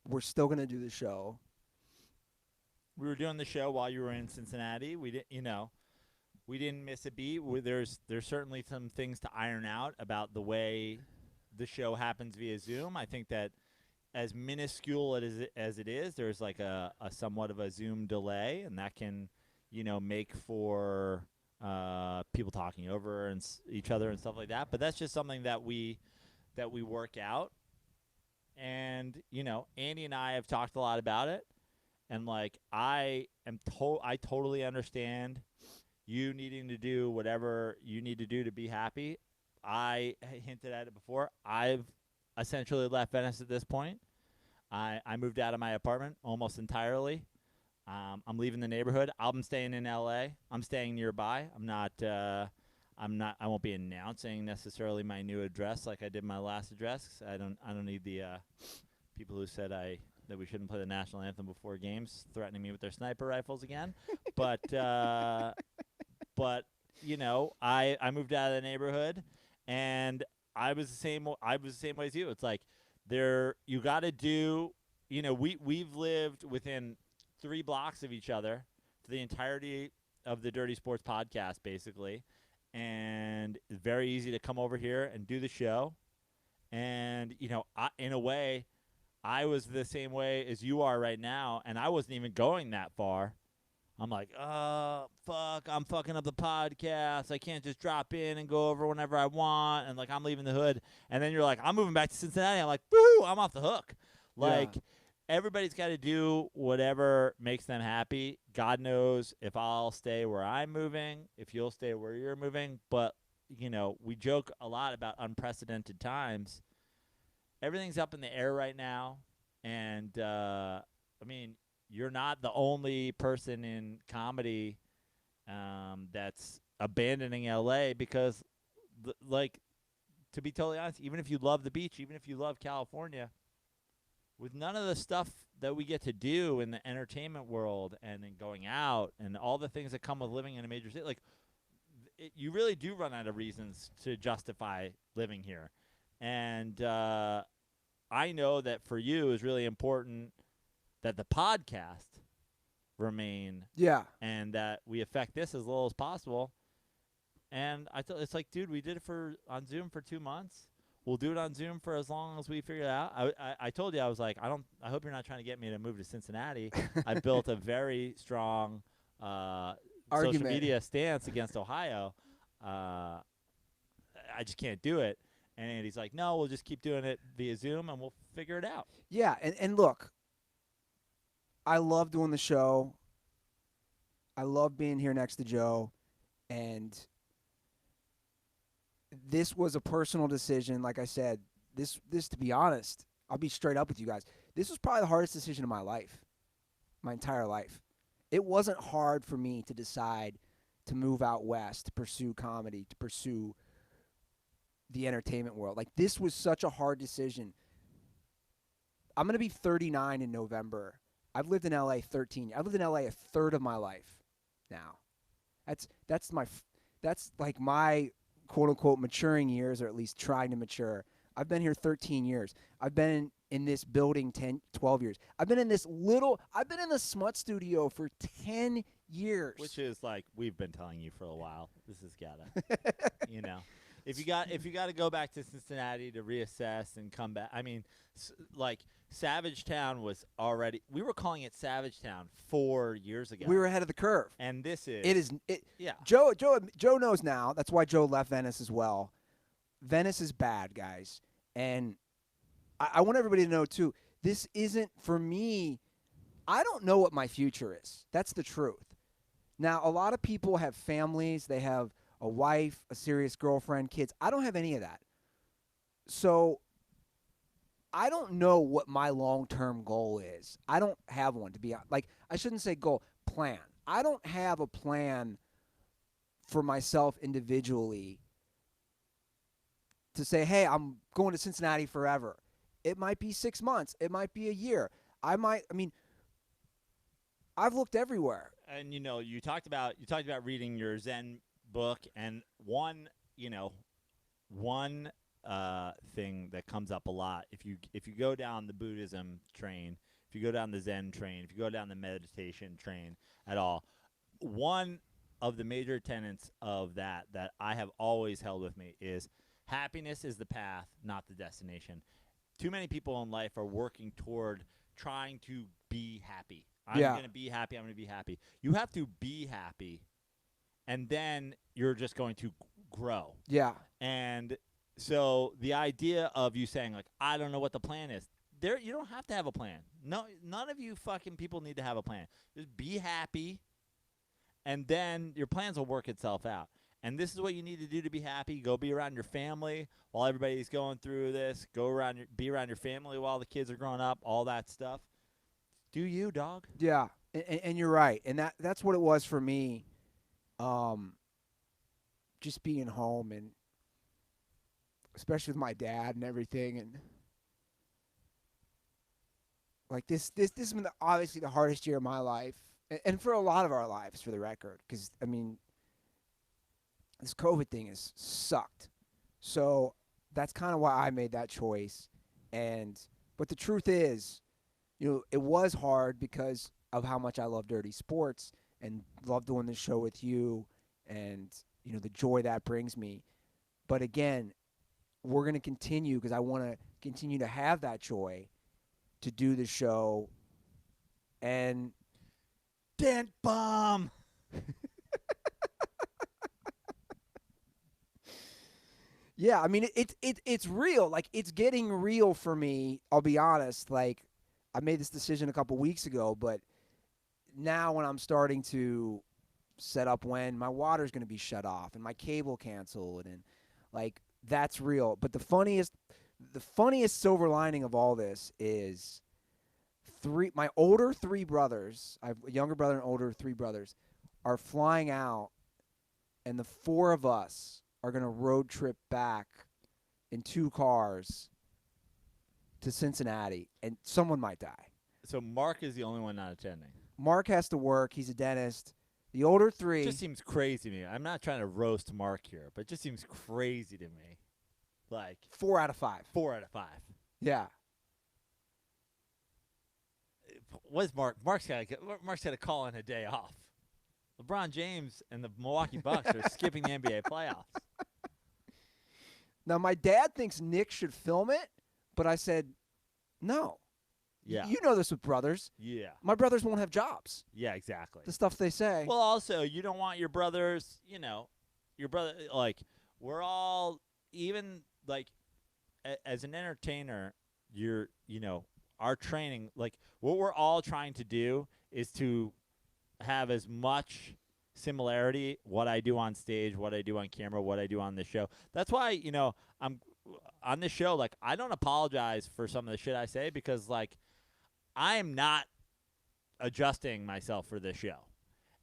we're still gonna do the show. We were doing the show while you were in Cincinnati. We didn't miss a beat. There's certainly some things to iron out about the way the show happens via Zoom. I think that as minuscule as it is, there's like a somewhat of a Zoom delay, and that can, make for people talking over each other and stuff like that. But that's just something that we work out. And Andy and I have talked a lot about it, and like I totally understand you needing to do whatever you need to do to be happy. I hinted at it before. I've essentially left Venice at this point. I moved out of my apartment almost entirely. I'm leaving the neighborhood. I'm staying in LA. I'm staying nearby. I won't be announcing necessarily my new address like I did my last address. I don't need the people who said that we shouldn't play the national anthem before games threatening me with their sniper rifles again. But I moved out of the neighborhood, and I was the same way as you. It's like you got to do. We've lived within 3 blocks of each other for the entirety of the Dirty Sports podcast, basically. And it's very easy to come over here and do the show. And, in a way, I was the same way as you are right now, and I wasn't even going that far. I'm like, oh, fuck, I'm fucking up the podcast. I can't just drop in and go over whenever I want. And, like, I'm leaving the hood. And then you're like, I'm moving back to Cincinnati. I'm like, woohoo, I'm off the hook. Like, everybody's got to do whatever makes them happy. God knows if I'll stay where I'm moving, if you'll stay where you're moving. But, we joke a lot about unprecedented times. Everything's up in the air right now. And, you're not the only person in comedy that's abandoning LA because, to be totally honest, even if you love the beach, even if you love California, with none of the stuff that we get to do in the entertainment world and in going out and all the things that come with living in a major city, you really do run out of reasons to justify living here. And I know that for you is really important that the podcast remain, and that we affect this as little as possible. And it's like, dude, we did it on Zoom for 2 months. We'll do it on Zoom for as long as we figure it out. I told you, I was like, I hope you're not trying to get me to move to Cincinnati. I've built a very strong social media stance against Ohio. I just can't do it. And he's like, no, we'll just keep doing it via Zoom and we'll figure it out. Yeah, and look, I love doing the show. I love being here next to Joe, and this was a personal decision. Like I said, this to be honest, I'll be straight up with you guys. This was probably the hardest decision of my life, my entire life. It wasn't hard for me to decide to move out west, to pursue comedy, to pursue the entertainment world. Like, this was such a hard decision. I'm going to be 39 in November. I've lived in LA 13. I've lived in LA a third of my life now. That's like my quote unquote maturing years, or at least trying to mature. I've been here 13 years. I've been in this building 12 years. I've been in the smut studio for 10 years. Which is like we've been telling you for a while. This has gotta, you know, if you got to go back to Cincinnati to reassess and come back. I mean, like Savage Town was already. We were calling it Savage Town 4 years ago. We were ahead of the curve. And this is. It is. Yeah. Joe knows now. That's why Joe left Venice as well. Venice is bad, guys. And I want everybody to know, too, this isn't, for me, I don't know what my future is. That's the truth. Now, a lot of people have families. They have a wife, a serious girlfriend, kids. I don't have any of that. So I don't know what my long-term goal is. I don't have one, to be honest. Like, I shouldn't say goal, plan. I don't have a plan for myself individually to say, hey, I'm going to Cincinnati forever. It might be 6 months. It might be a year. I've looked everywhere. And, you know, you talked about reading your Zen book, and one thing that comes up a lot, if you go down the Buddhism train, if you go down the Zen train, if you go down the meditation train at all, one of the major tenets of that I have always held with me is happiness is the path, not the destination. Too many people in life are working toward trying to be happy. I'm going to be happy. I'm going to be happy. You have to be happy, and then you're just going to grow. Yeah. And so the idea of you saying, like, I don't know what the plan is, you don't have to have a plan. No, none of you fucking people need to have a plan. Just be happy, and then your plans will work itself out. And this is what you need to do to be happy. Go be around your family while everybody's going through this. Be around your family while the kids are growing up, all that stuff. Do you, dog? Yeah, and you're right. And that's what it was for me, just being home, and especially with my dad and everything. And like this has been obviously the hardest year of my life, and for a lot of our lives, for the record, because, I mean, this COVID thing has sucked. So that's kind of why I made that choice. But the truth is, you know, it was hard because of how much I love Dirty Sports and love doing this show with you, and, you know, the joy that brings me. But again, we're going to continue, because I want to continue to have that joy to do the show. And Dent bomb. Yeah, I mean, it's real. Like, it's getting real for me. I'll be honest. Like, I made this decision a couple weeks ago, but now when I'm starting to set up when my water's going to be shut off and my cable canceled, and like, that's real. But the funniest silver lining of all this is my older three brothers, I have a younger brother and older three brothers, are flying out, and the four of us are going to road trip back in 2 cars to Cincinnati, and someone might die. So Mark is the only one not attending. Mark has to work. He's a dentist. The older three. It just seems crazy to me. I'm not trying to roast Mark here, but it just seems crazy to me. Like 4 out of 5. 4 out of 5. Yeah. What's Mark? Mark's got to call in a day off. LeBron James and the Milwaukee Bucks are skipping the NBA playoffs. Now, my dad thinks Nick should film it, but I said, no. Yeah. You know this with brothers. Yeah. My brothers won't have jobs. Yeah, exactly. The stuff they say. Well, also, you don't want your brothers, like, we're all, even, like, as an entertainer, our training, like, what we're all trying to do is to have as much similarity, what I do on stage, what I do on camera, what I do on the show. That's why, I'm on this show, like, I don't apologize for some of the shit I say because, like, I am not adjusting myself for this show.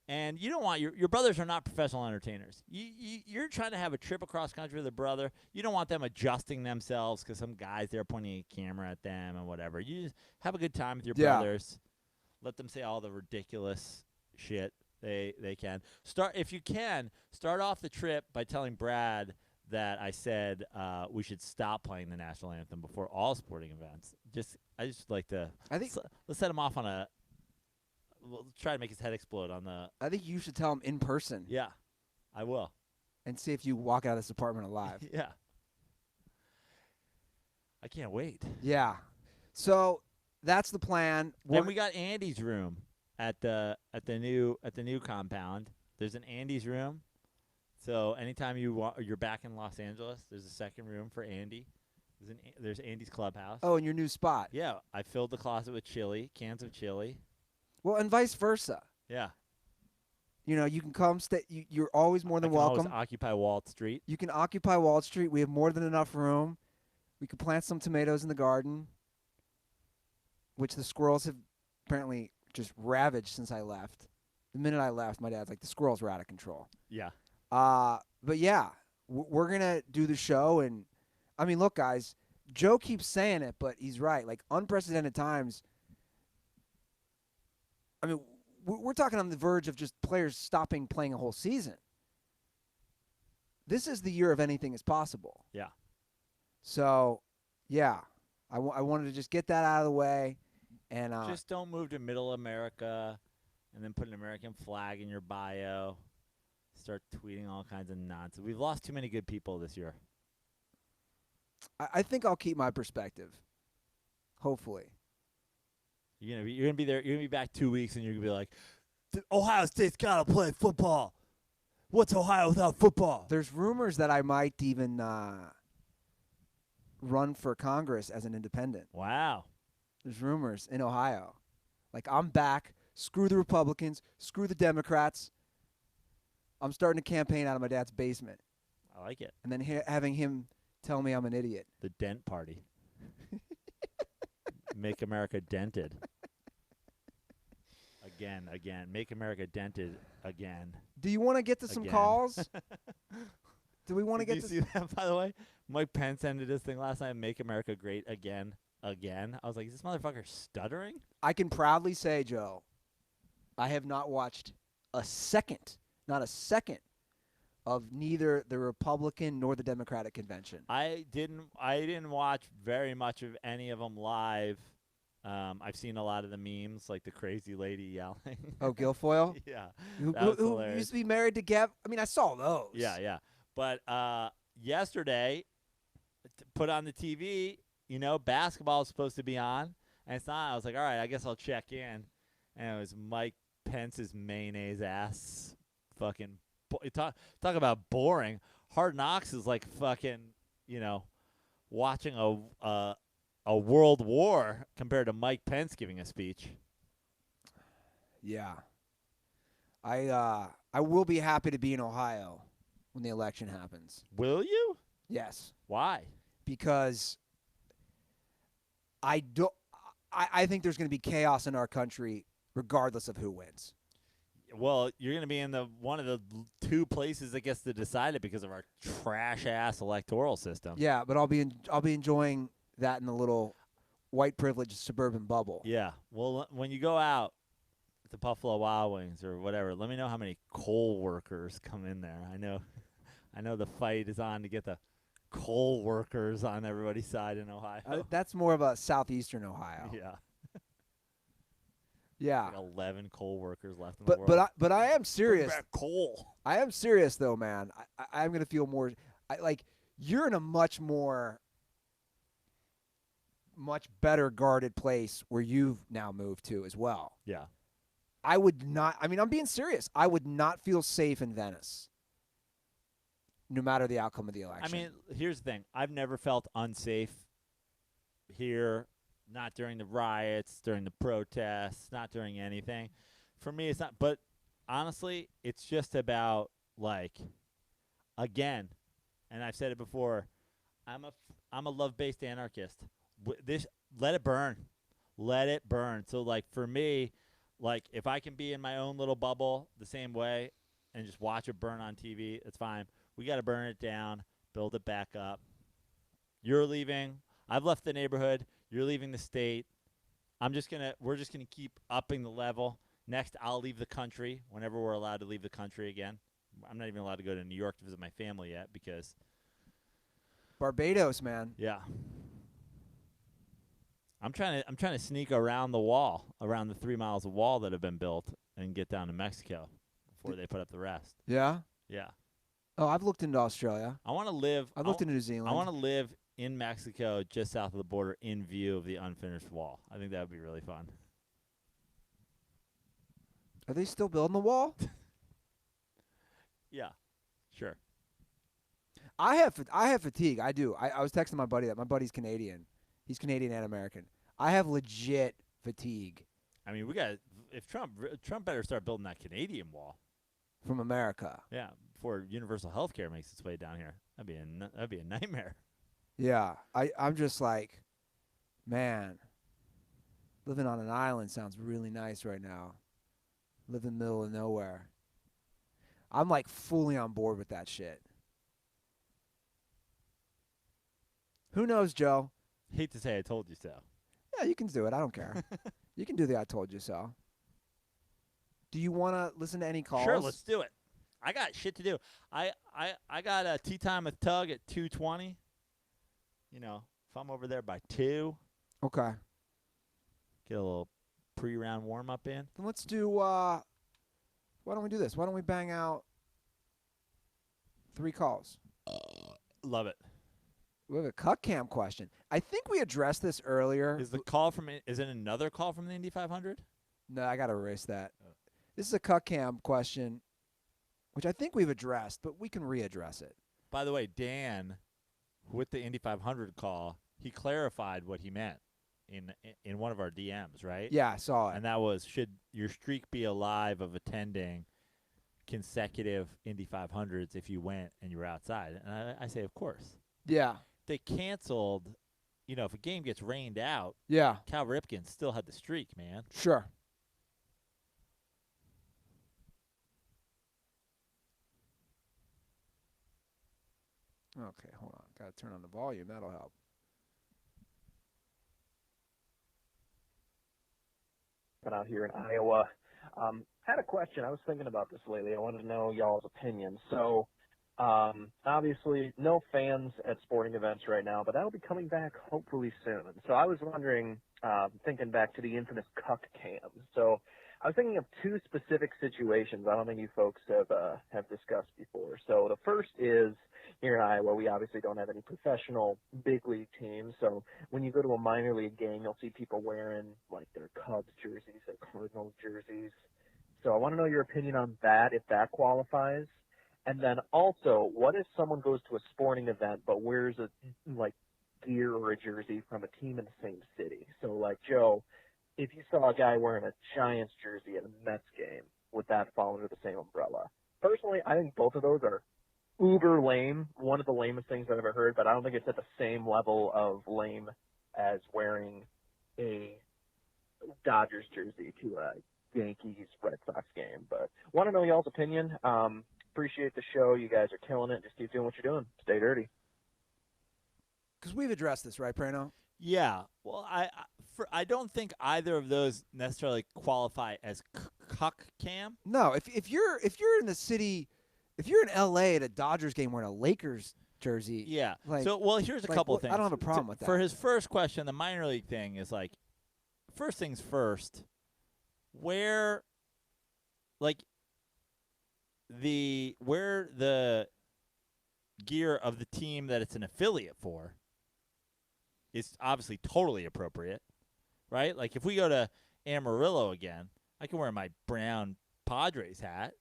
And you don't want your brothers are not professional entertainers. You're trying to have a trip across country with a brother. You don't want them adjusting themselves because some guy's there pointing a camera at them and whatever. You just have a good time with your brothers. Let them say all the ridiculous shit they can. If you can, start off the trip by telling Brad that I said we should stop playing the national anthem before all sporting events. I just like to. I think let's set him off on a. We'll try to make his head explode on the. I think you should tell him in person. Yeah, I will. And see if you walk out of this apartment alive. Yeah. I can't wait. Yeah. So that's the plan. Then we got Andy's room at the new compound. There's an Andy's room. So anytime you're back in Los Angeles, there's a second room for Andy. There's Andy's clubhouse. Oh, in your new spot. Yeah, I filled the closet with cans of chili. Well, and vice versa. Yeah. You can come stay. You're always more than I can welcome. Always occupy Walt Street. You can occupy Wall Street. We have more than enough room. We could plant some tomatoes in the garden, which the squirrels have apparently just ravaged since I left. The minute I left, my dad's like, the squirrels were out of control. Yeah. But yeah, we're going to do the show. And, I mean, look, guys, Joe keeps saying it, but he's right. Like, unprecedented times. I mean, we're talking on the verge of just players stopping playing a whole season. This is the year of anything is possible. Yeah. So, yeah, I wanted to just get that out of the way. And just don't move to Middle America and then put an American flag in your bio. Start tweeting all kinds of nonsense. We've lost too many good people this year. I think I'll keep my perspective. Hopefully. You're gonna be there. You're gonna be back 2 weeks, and you're gonna be like, Ohio State's gotta play football. What's Ohio without football? There's rumors that I might even run for Congress as an independent. Wow. There's rumors in Ohio. Like, I'm back. Screw the Republicans. Screw the Democrats. I'm starting a campaign out of my dad's basement. I like it. And then having him tell me I'm an idiot. The Dent Party. Make America dented. Again. Make America dented again. Do you want to get to some calls? Do we want to get to... Did you see that, by the way? Mike Pence ended his thing last night, Make America Great Again. I was like, is this motherfucker stuttering? I can proudly say, Joe, I have not watched not a second, of neither the Republican nor the Democratic convention. I didn't watch very much of any of them live. I've seen a lot of the memes, like the crazy lady yelling. Oh, Guilfoyle? Yeah. Who used to be married to Gav? I mean, I saw those. Yeah. But yesterday, put on the TV, basketball is supposed to be on, and it's not. I was like, all right, I guess I'll check in. And it was Mike Pence's mayonnaise ass fucking talk about boring. Hard Knocks is like fucking, watching a world war compared to Mike Pence giving a speech. Yeah. I will be happy to be in Ohio when the election happens. Will you? Yes. Why? Because I think there's going to be chaos in our country regardless of who wins. Well, you're going to be in one of the two places that gets to decide it because of our trash-ass electoral system. Yeah, but I'll be enjoying that in the little white privileged suburban bubble. Yeah. Well, when you go out to Buffalo Wild Wings or whatever, let me know how many coal workers come in there. I know the fight is on to get the coal workers on everybody's side in Ohio. That's more of a southeastern Ohio. Yeah. Yeah. Like 11 coal workers left in the world. But I am serious. Bring back coal. I am serious though, man. I'm going to feel more you're in a much better guarded place where you've now moved to as well. Yeah. I would not, I'm being serious. I would not feel safe in Venice no matter the outcome of the election. I mean, here's the thing. I've never felt unsafe here. Not during the riots, during the protests, not during anything. For me, it's not. But honestly, it's just about like, again, and I've said it before. I'm a love-based anarchist. This let it burn, let it burn. So like for me, like if I can be in my own little bubble the same way and just watch it burn on TV, it's fine. We got to burn it down, build it back up. You're leaving. I've left the neighborhood. You're leaving the state. We're just gonna keep upping the level. Next, I'll leave the country whenever we're allowed to leave the country again. I'm not even allowed to go to New York to visit my family yet because Barbados, man. yeah. I'm trying to sneak around the wall, around the 3 miles of wall that have been built, and get down to Mexico before they put up the rest. Yeah? Yeah. Oh, I've looked into Australia. I want to live. I've looked into New Zealand. I want to live in Mexico, just south of the border, in view of the unfinished wall. I think that would be really fun. Are they still building the wall? Yeah, sure. I have fatigue. I do. I was texting my buddy that my buddy's Canadian. He's Canadian and American. I have legit fatigue I mean, if Trump better start building that Canadian wall. from America. Yeah, before universal health care makes its way down here. That'd be a nightmare. Yeah. I'm just like, man, living on an island sounds really nice right now. Live in the middle of nowhere. I'm like fully on board with that shit. Who knows, Joe? Hate to say I told you so. Yeah, you can do it. I don't care. You can do the I told you so. Do you want to listen to any calls? Sure, let's do it. I got shit to do. I got a tea time with Tug at 2:20. You know, if I'm over there by 2, Okay. get a little pre-round warm-up in. Then let's do, why don't we do this? Why don't we bang out 3 calls? Love it. We have a cut cam question. I think we addressed this earlier. Is it another call from the Indy 500? No, I got to erase that. This is a cut cam question, which I think we've addressed, but we can readdress it. By the way, Dan, with the Indy 500 call, he clarified what he meant in one of our DMs, right? Yeah, I saw it. And that was, should your streak be alive of attending consecutive Indy 500s if you went and you were outside? And I say, of course. Yeah. They canceled, if a game gets rained out, Yeah. Cal Ripken still had the streak, man. Sure. Okay, hold on. Got to turn on the volume. That'll help. Out here in Iowa. Had a question. I was thinking about this lately. I wanted to know y'all's opinion. So, obviously, no fans at sporting events right now, but that'll be coming back hopefully soon. So I was wondering, thinking back to the infamous cuck cams. So I was thinking of 2 specific situations I don't think you folks have discussed before. So the first is, here in Iowa, we obviously don't have any professional big league teams. So when you go to a minor league game, you'll see people wearing like their Cubs jerseys, their Cardinals jerseys. So I want to know your opinion on that, if that qualifies. And then also, what if someone goes to a sporting event but wears a gear or a jersey from a team in the same city? So like Joe, if you saw a guy wearing a Giants jersey at a Mets game, would that fall under the same umbrella? Personally, I think both of those are uber lame, one of the lamest things I've ever heard, but I don't think it's at the same level of lame as wearing a Dodgers jersey to a Yankees Red Sox game. But want to know y'all's opinion. Appreciate the show. You guys are killing it. Just keep doing what you're doing. Stay dirty. Because we've addressed this, right, Prano? Yeah. Well, I don't think either of those necessarily qualify as cuck cam. No. If you're in the city, if you're in L.A. at a Dodgers game wearing a Lakers jersey, Yeah. like, Here's a couple of things. I don't have a problem with that. For his first question, the minor league thing is like, first things first, where the gear of the team that it's an affiliate for is obviously totally appropriate, right? Like if we go to Amarillo again, I can wear my brown Padres hat,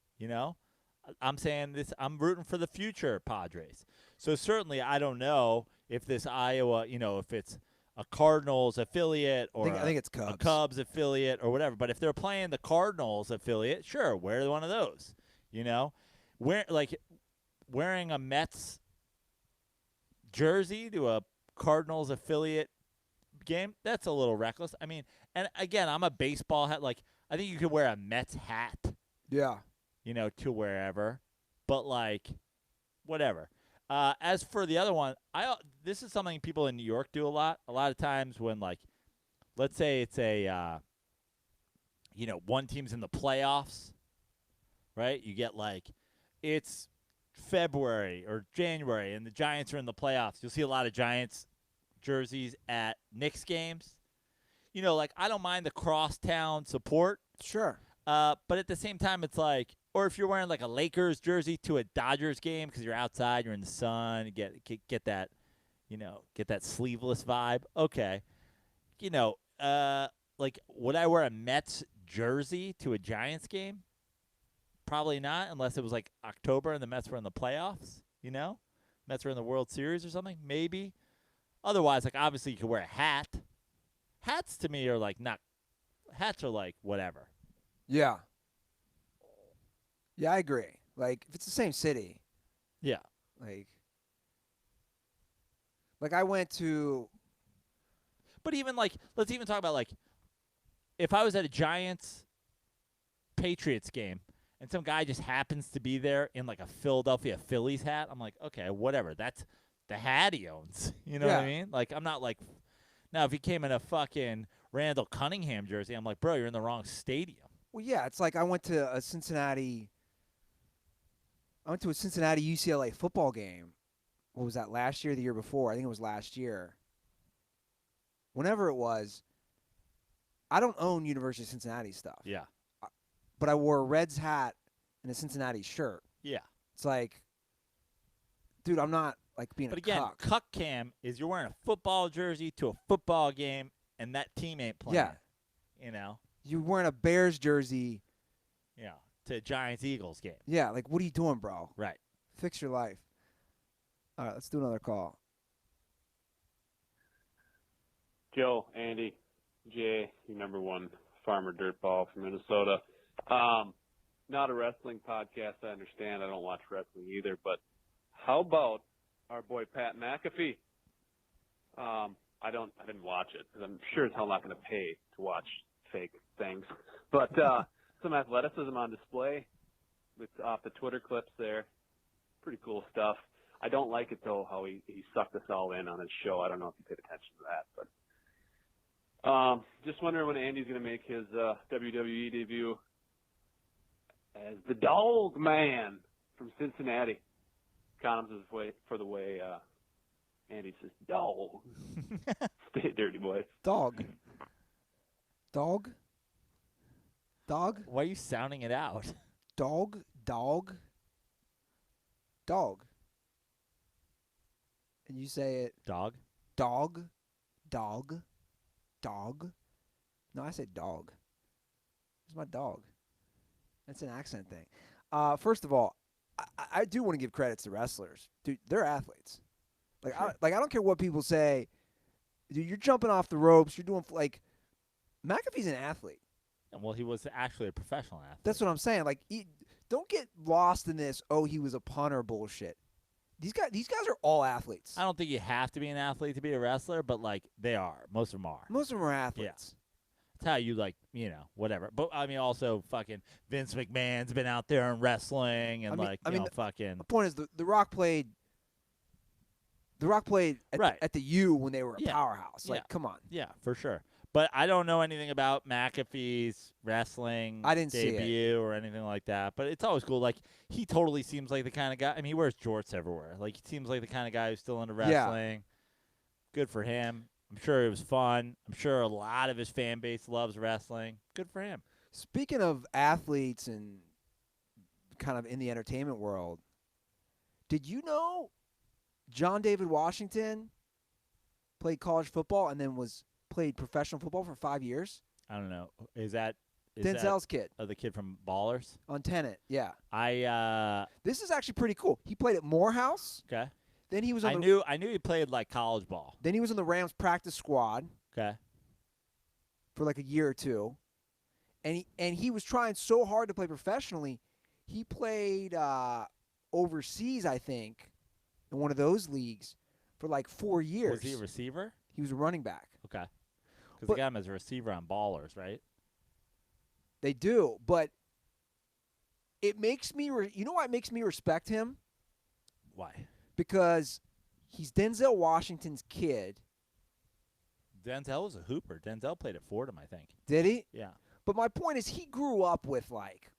I'm saying this, I'm rooting for the future Padres. So certainly I don't know if this Iowa, if it's a Cardinals affiliate or I think it's a Cubs. Cubs affiliate or whatever. But if they're playing the Cardinals affiliate, sure, wear one of those. You know, wearing a Mets jersey to a Cardinals affiliate game, that's a little reckless. I mean, and again, I'm a baseball hat. Like, I think you could wear a Mets hat, Yeah. To wherever. But, like, whatever. As for the other one, this is something people in New York do a lot. A lot of times when, like, let's say it's a, one team's in the playoffs, right? You get, like, it's February or January, and the Giants are in the playoffs. You'll see a lot of Giants jerseys at Knicks games. Like, I don't mind the crosstown support. Sure. But at the same time, it's like, or if you're wearing like a Lakers jersey to a Dodgers game because you're outside, you're in the sun, get that, get that sleeveless vibe. Okay. Like, would I wear a Mets jersey to a Giants game? Probably not, unless it was like October and the Mets were in the playoffs, Mets were in the World Series or something, maybe. Otherwise, like, obviously you could wear a hat. Hats to me are like not – hats are like whatever. Yeah. Yeah, I agree. Like, if it's the same city. Yeah. Like I went to – But even like – let's even talk about like if I was at a Giants-Patriots game and some guy just happens to be there in like a Philadelphia Phillies hat, I'm like, okay, whatever. That's the hat he owns. You know what I mean? Like, I'm not like – now, if he came in a fucking Randall Cunningham jersey, I'm like, bro, you're in the wrong stadium. Well, yeah, it's like I went to a Cincinnati UCLA football game. What was that, last year or the year before? I think it was last year. Whenever it was, I don't own University of Cincinnati stuff. Yeah. But I wore a Reds hat and a Cincinnati shirt. Yeah. It's like, dude, I'm not like being But a again, cuck. cuck cam is you're wearing a football jersey to a football game, and that team ain't playing. Yeah. You're wearing a Bears jersey. Yeah. To a Giants-Eagles game. Yeah, like, what are you doing, bro? Right. Fix your life. All right, let's do another call. Joe, Andy, Jay, your number one farmer dirtball from Minnesota. Not a wrestling podcast, I understand. I don't watch wrestling either, but how about our boy Pat McAfee? I didn't watch it because I'm sure as hell not going to pay to watch fake things. But some athleticism on display with off the Twitter clips there. Pretty cool stuff. I don't like it, though, how he sucked us all in on his show. I don't know if you paid attention to that. But just wondering when Andy's going to make his WWE debut as the Dog Man from Cincinnati. Condoms for the way Andy says, dog. Stay dirty, boys. Dog. Dog? Dog? Why are you sounding it out? Dog? Dog? Dog. And you say it. Dog? Dog? Dog? Dog? No, I said dog. It's my dog. That's an accent thing. First of all, I do want to give credits to wrestlers. Dude, they're athletes. I don't care what people say. Dude, you're jumping off the ropes. You're doing, like, McAfee's an athlete. Well, he was actually a professional athlete. That's what I'm saying. Like, don't get lost in this, he was a punter bullshit. These guys are all athletes. I don't think you have to be an athlete to be a wrestler, but, like, they are. Most of them are. Most of them are athletes. Yeah. That's how you, like, whatever. But, I mean, also fucking Vince McMahon's been out there and wrestling and, fucking. The point is, The Rock played at the U when they were a powerhouse. Like, come on. Yeah, for sure. But I don't know anything about McAfee's wrestling debut or anything like that. But it's always cool. Like, he totally seems like the kind of guy. I mean, he wears jorts everywhere. Like, he seems like the kind of guy who's still into wrestling. Yeah. Good for him. I'm sure it was fun. I'm sure a lot of his fan base loves wrestling. Good for him. Speaking of athletes and kind of in the entertainment world, did you know John David Washington played college football and then played professional football for 5 years? I don't know. Is that Denzel's kid? The kid from Ballers? On Tenet, yeah. This is actually pretty cool. He played at Morehouse. Okay. Then he was on I knew he played like college ball. Then he was on the Rams practice squad Okay. for like a year or two, and he was trying so hard to play professionally. He played overseas, I think, in one of those leagues for like 4 years. Was he a receiver? He was a running back. Okay. Because they got him as a receiver on Ballers, right? They do, but it makes me. You know what makes me respect him? Why? Because he's Denzel Washington's kid. Denzel was a hooper. Denzel played at Fordham, I think. Did he? Yeah. But my point is, he grew up with, like,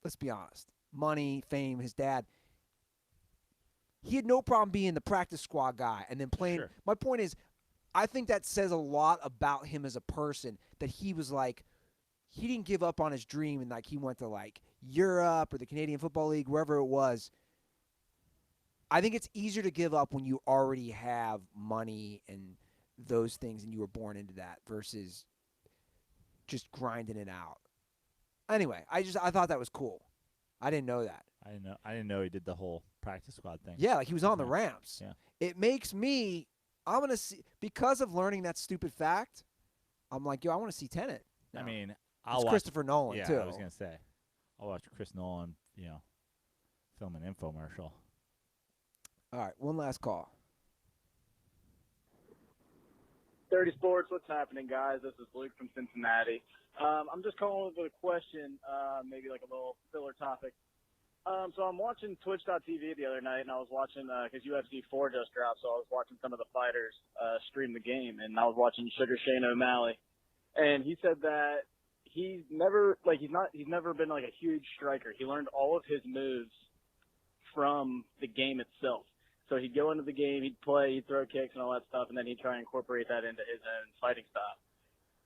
let's be honest, money, fame, his dad. He had no problem being the practice squad guy and then playing. Sure. My point is, I think that says a lot about him as a person, that he was like, he didn't give up on his dream, and like he went to like Europe or the Canadian Football League, wherever it was. I think it's easier to give up when you already have money and those things and you were born into that versus just grinding it out. Anyway, I thought that was cool. I didn't know that. I didn't know he did the whole practice squad thing. Yeah, like he was on the Rams. Yeah. It makes me, I'm going to see, because of learning that stupid fact, I'm like, yo, I want to see Tenet. I now. mean, It's Christopher Nolan, yeah, too. I was going to say. I'll watch Chris Nolan, film an infomercial. All right, one last call. Dirty Sports, what's happening, guys? This is Luke from Cincinnati. I'm just calling with a question, maybe like a little filler topic. So I'm watching Twitch.tv the other night, and I was watching, because UFC 4 just dropped, so I was watching some of the fighters stream the game, and I was watching Sugar Shane O'Malley. And he said that he's never been like a huge striker. He learned all of his moves from the game itself. So he'd go into the game, he'd play, he'd throw kicks and all that stuff, and then he'd try and incorporate that into his own fighting style.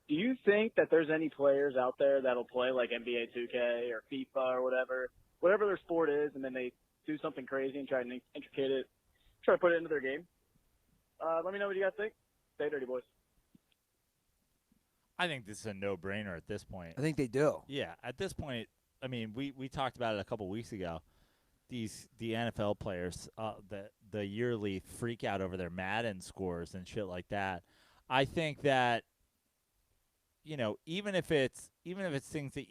Do you think that there's any players out there that'll play like NBA 2K or FIFA or whatever their sport is, and then they do something crazy and try to intricate it, try to put it into their game? Let me know what you guys think. Stay dirty, boys. I think this is a no-brainer at this point. I think they do. Yeah, at this point, I mean, we talked about it a couple weeks ago. The NFL players, the yearly freak out over their Madden scores and shit like that. I think that, even if it's things that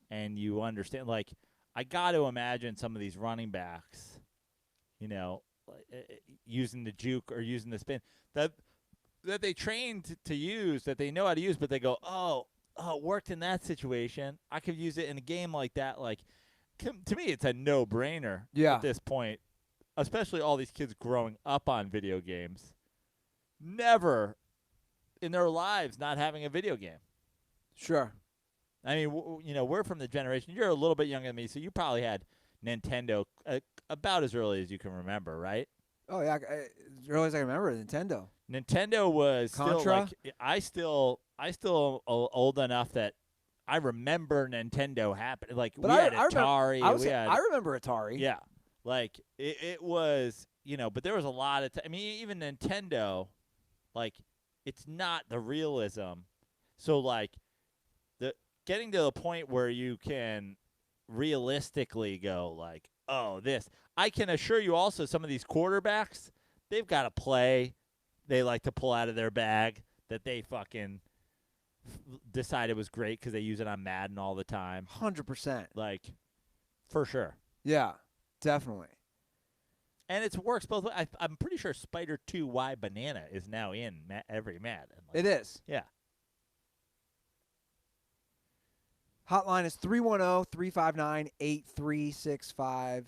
and you understand, like, I got to imagine some of these running backs, using the juke or using the spin that they trained to use, that they know how to use, but they go, oh, it worked in that situation. I could use it in a game like that. Like, to me, it's a no-brainer at this point, especially all these kids growing up on video games, never in their lives not having a video game. Sure. I mean, we're from the generation. You're a little bit younger than me, so you probably had Nintendo about as early as you can remember, right? Oh, yeah. As early as I remember, Nintendo. Nintendo was Contra? still like, I still old enough that I remember Nintendo happening. Like, But we had I Atari. I remember Atari. Yeah. Like, it was, but there was a lot of I mean, even Nintendo, like, it's not the realism. So, like, getting to the point where you can realistically go, like, oh, this. I can assure you also some of these quarterbacks, they've got a play they like to pull out of their bag that they fucking decided was great because they use it on Madden all the time. 100%. Like, for sure. Yeah, definitely. And it works both ways. I'm pretty sure Spider 2Y Banana is now in every Madden. Like, It is. Yeah. Hotline is 310-359-8365.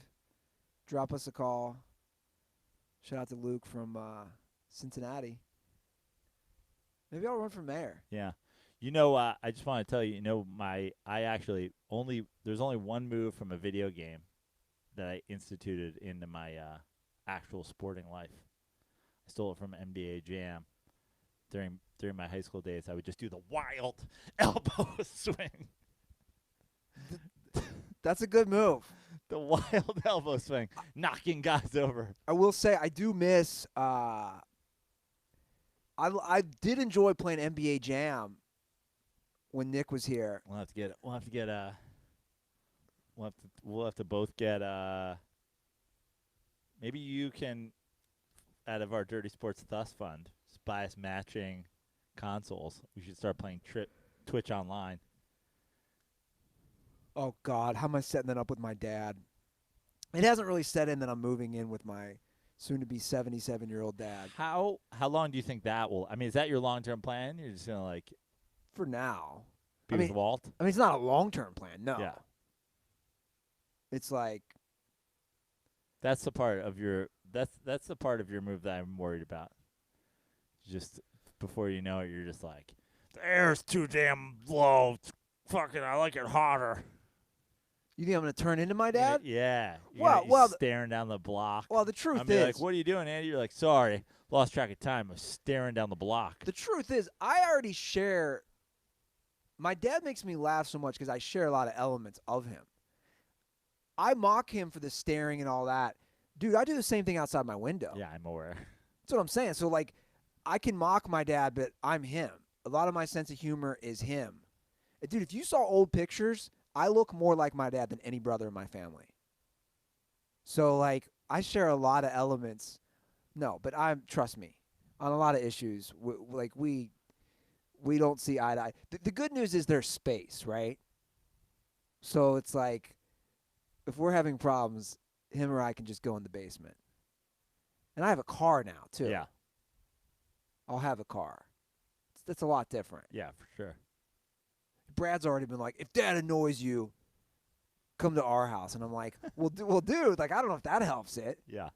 Drop us a call. Shout out to Luke from Cincinnati. Maybe I'll run for mayor. Yeah. I just want to tell you, there's only one move from a video game that I instituted into my actual sporting life. I stole it from NBA Jam. During my high school days, I would just do the wild elbow swing. That's a good move. The wild elbow swing, knocking guys over. I will say I do miss I did enjoy playing NBA Jam when Nick was here. We'll have to both get Maybe you can, out of our Dirty Sports Thus Fund, just buy us matching consoles. We should start playing Twitch online. Oh, God. How am I setting that up with my dad? It hasn't really set in that I'm moving in with my soon-to-be 77-year-old dad. How long do you think that will? I mean, is that your long-term plan? You're just gonna like For now. be I with mean, Walt? I mean, it's not a long-term plan, no. Yeah. It's like, That's the part of your that's the part of your move that I'm worried about. Just before you know it, you're just like, the air's too damn low. Fucking, I like it hotter. you think I'm going to turn into my dad? Yeah. You're Well, gonna be well, staring down the block. Well, the truth I'm be is, like, what are you doing, Andy? You're like, sorry, lost track of time. I was staring down the block. the truth is, I already share. My dad makes me laugh so much because I share a lot of elements of him. I mock him for the staring and all that. Dude, I do the same thing outside my window. Yeah, I'm aware. That's what I'm saying. So, like, I can mock my dad, but I'm him. A lot of my sense of humor is him. Dude, if you saw old pictures, I look more like my dad than any brother in my family. So, like, I share a lot of elements. No, but trust me, on a lot of issues, we don't see eye to eye. The good news is there's space, right? So it's like, if we're having problems, him or I can just go in the basement. And I have a car now, too. Yeah. I'll have a car. That's a lot different. Yeah, for sure. Brad's already been like, if Dad annoys you, come to our house. And I'm like, well, dude, like, I don't know if that helps it. Yeah.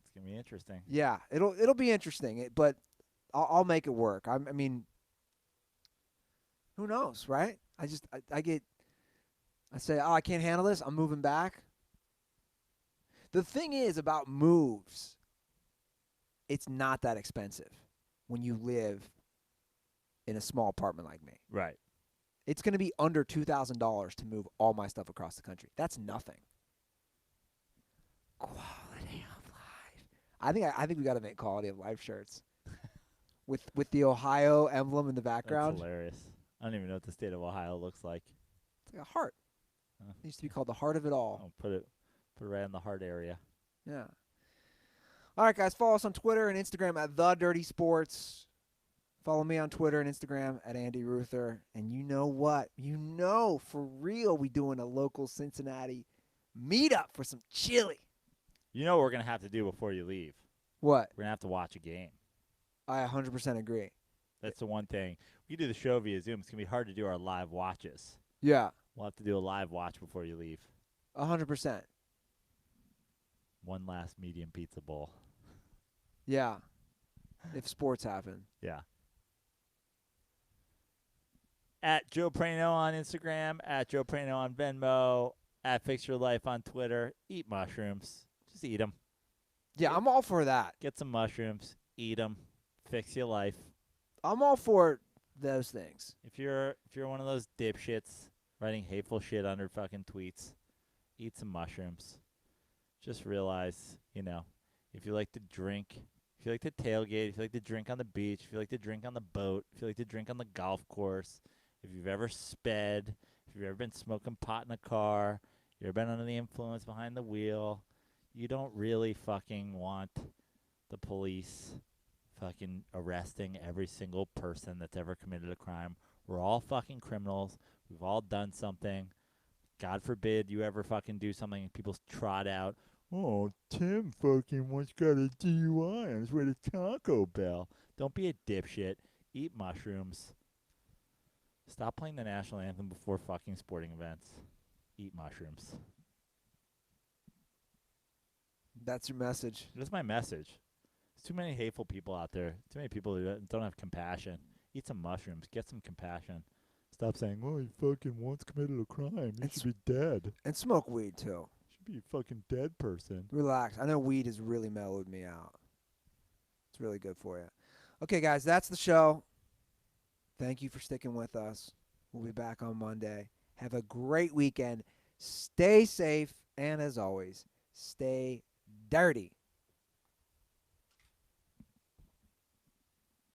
It's gonna be interesting. Yeah, it'll be interesting. But I'll make it work. I mean, who knows, right? I say, oh, I can't handle this. I'm moving back. The thing is about moves, it's not that expensive when you live in a small apartment like me. Right. It's going to be under $2,000 to move all my stuff across the country. That's nothing. Quality of life. I think we got to make quality of life shirts with the Ohio emblem in the background. That's hilarious. I don't even know what the state of Ohio looks like. It's like a heart. It used to be called the heart of it all. I'll put it right in the heart area. Yeah. All right, guys. Follow us on Twitter and Instagram at The Dirty Sports. Follow me on Twitter and Instagram at Andy Ruther. And you know what? You know, for real, we doing a local Cincinnati meetup for some chili. You know what we're going to have to do before you leave? What? We're going to have to watch a game. I 100% agree. That's the one thing. We do the show via Zoom. It's going to be hard to do our live watches. Yeah, We'll have to do a live watch before you leave. 100%. One last medium pizza bowl. Yeah, if sports happen. Yeah. At Joe Prano on Instagram, at Joe Prano on Venmo, at Fix Your Life on Twitter. Eat mushrooms. Just eat them. Yeah, I'm all for that. Get some mushrooms. Eat them. Fix your life. I'm all for those things. If you're one of those dipshits writing hateful shit under fucking tweets, eat some mushrooms. Just realize, if you like to drink, if you like to tailgate, if you like to drink on the beach, if you like to drink on the boat, if you like to drink on the golf course, if you've ever sped, if you've ever been smoking pot in a car, you've ever been under the influence behind the wheel, you don't really fucking want the police fucking arresting every single person that's ever committed a crime. We're all fucking criminals. We've all done something. God forbid you ever fucking do something and people trot out, oh, Tim fucking once got a DUI on his way to Taco Bell. Don't be a dipshit. Eat mushrooms. Stop playing the national anthem before fucking sporting events. Eat mushrooms. That's your message. That's my message. There's too many hateful people out there. Too many people who don't have compassion. Eat some mushrooms. Get some compassion. Stop saying, oh, he fucking once committed a crime. He should be dead. And smoke weed, too. Should be a fucking dead person. Relax. I know weed has really mellowed me out. It's really good for you. Okay, guys, that's the show. Thank you for sticking with us. We'll be back on Monday. Have a great weekend. Stay safe. And as always, stay dirty.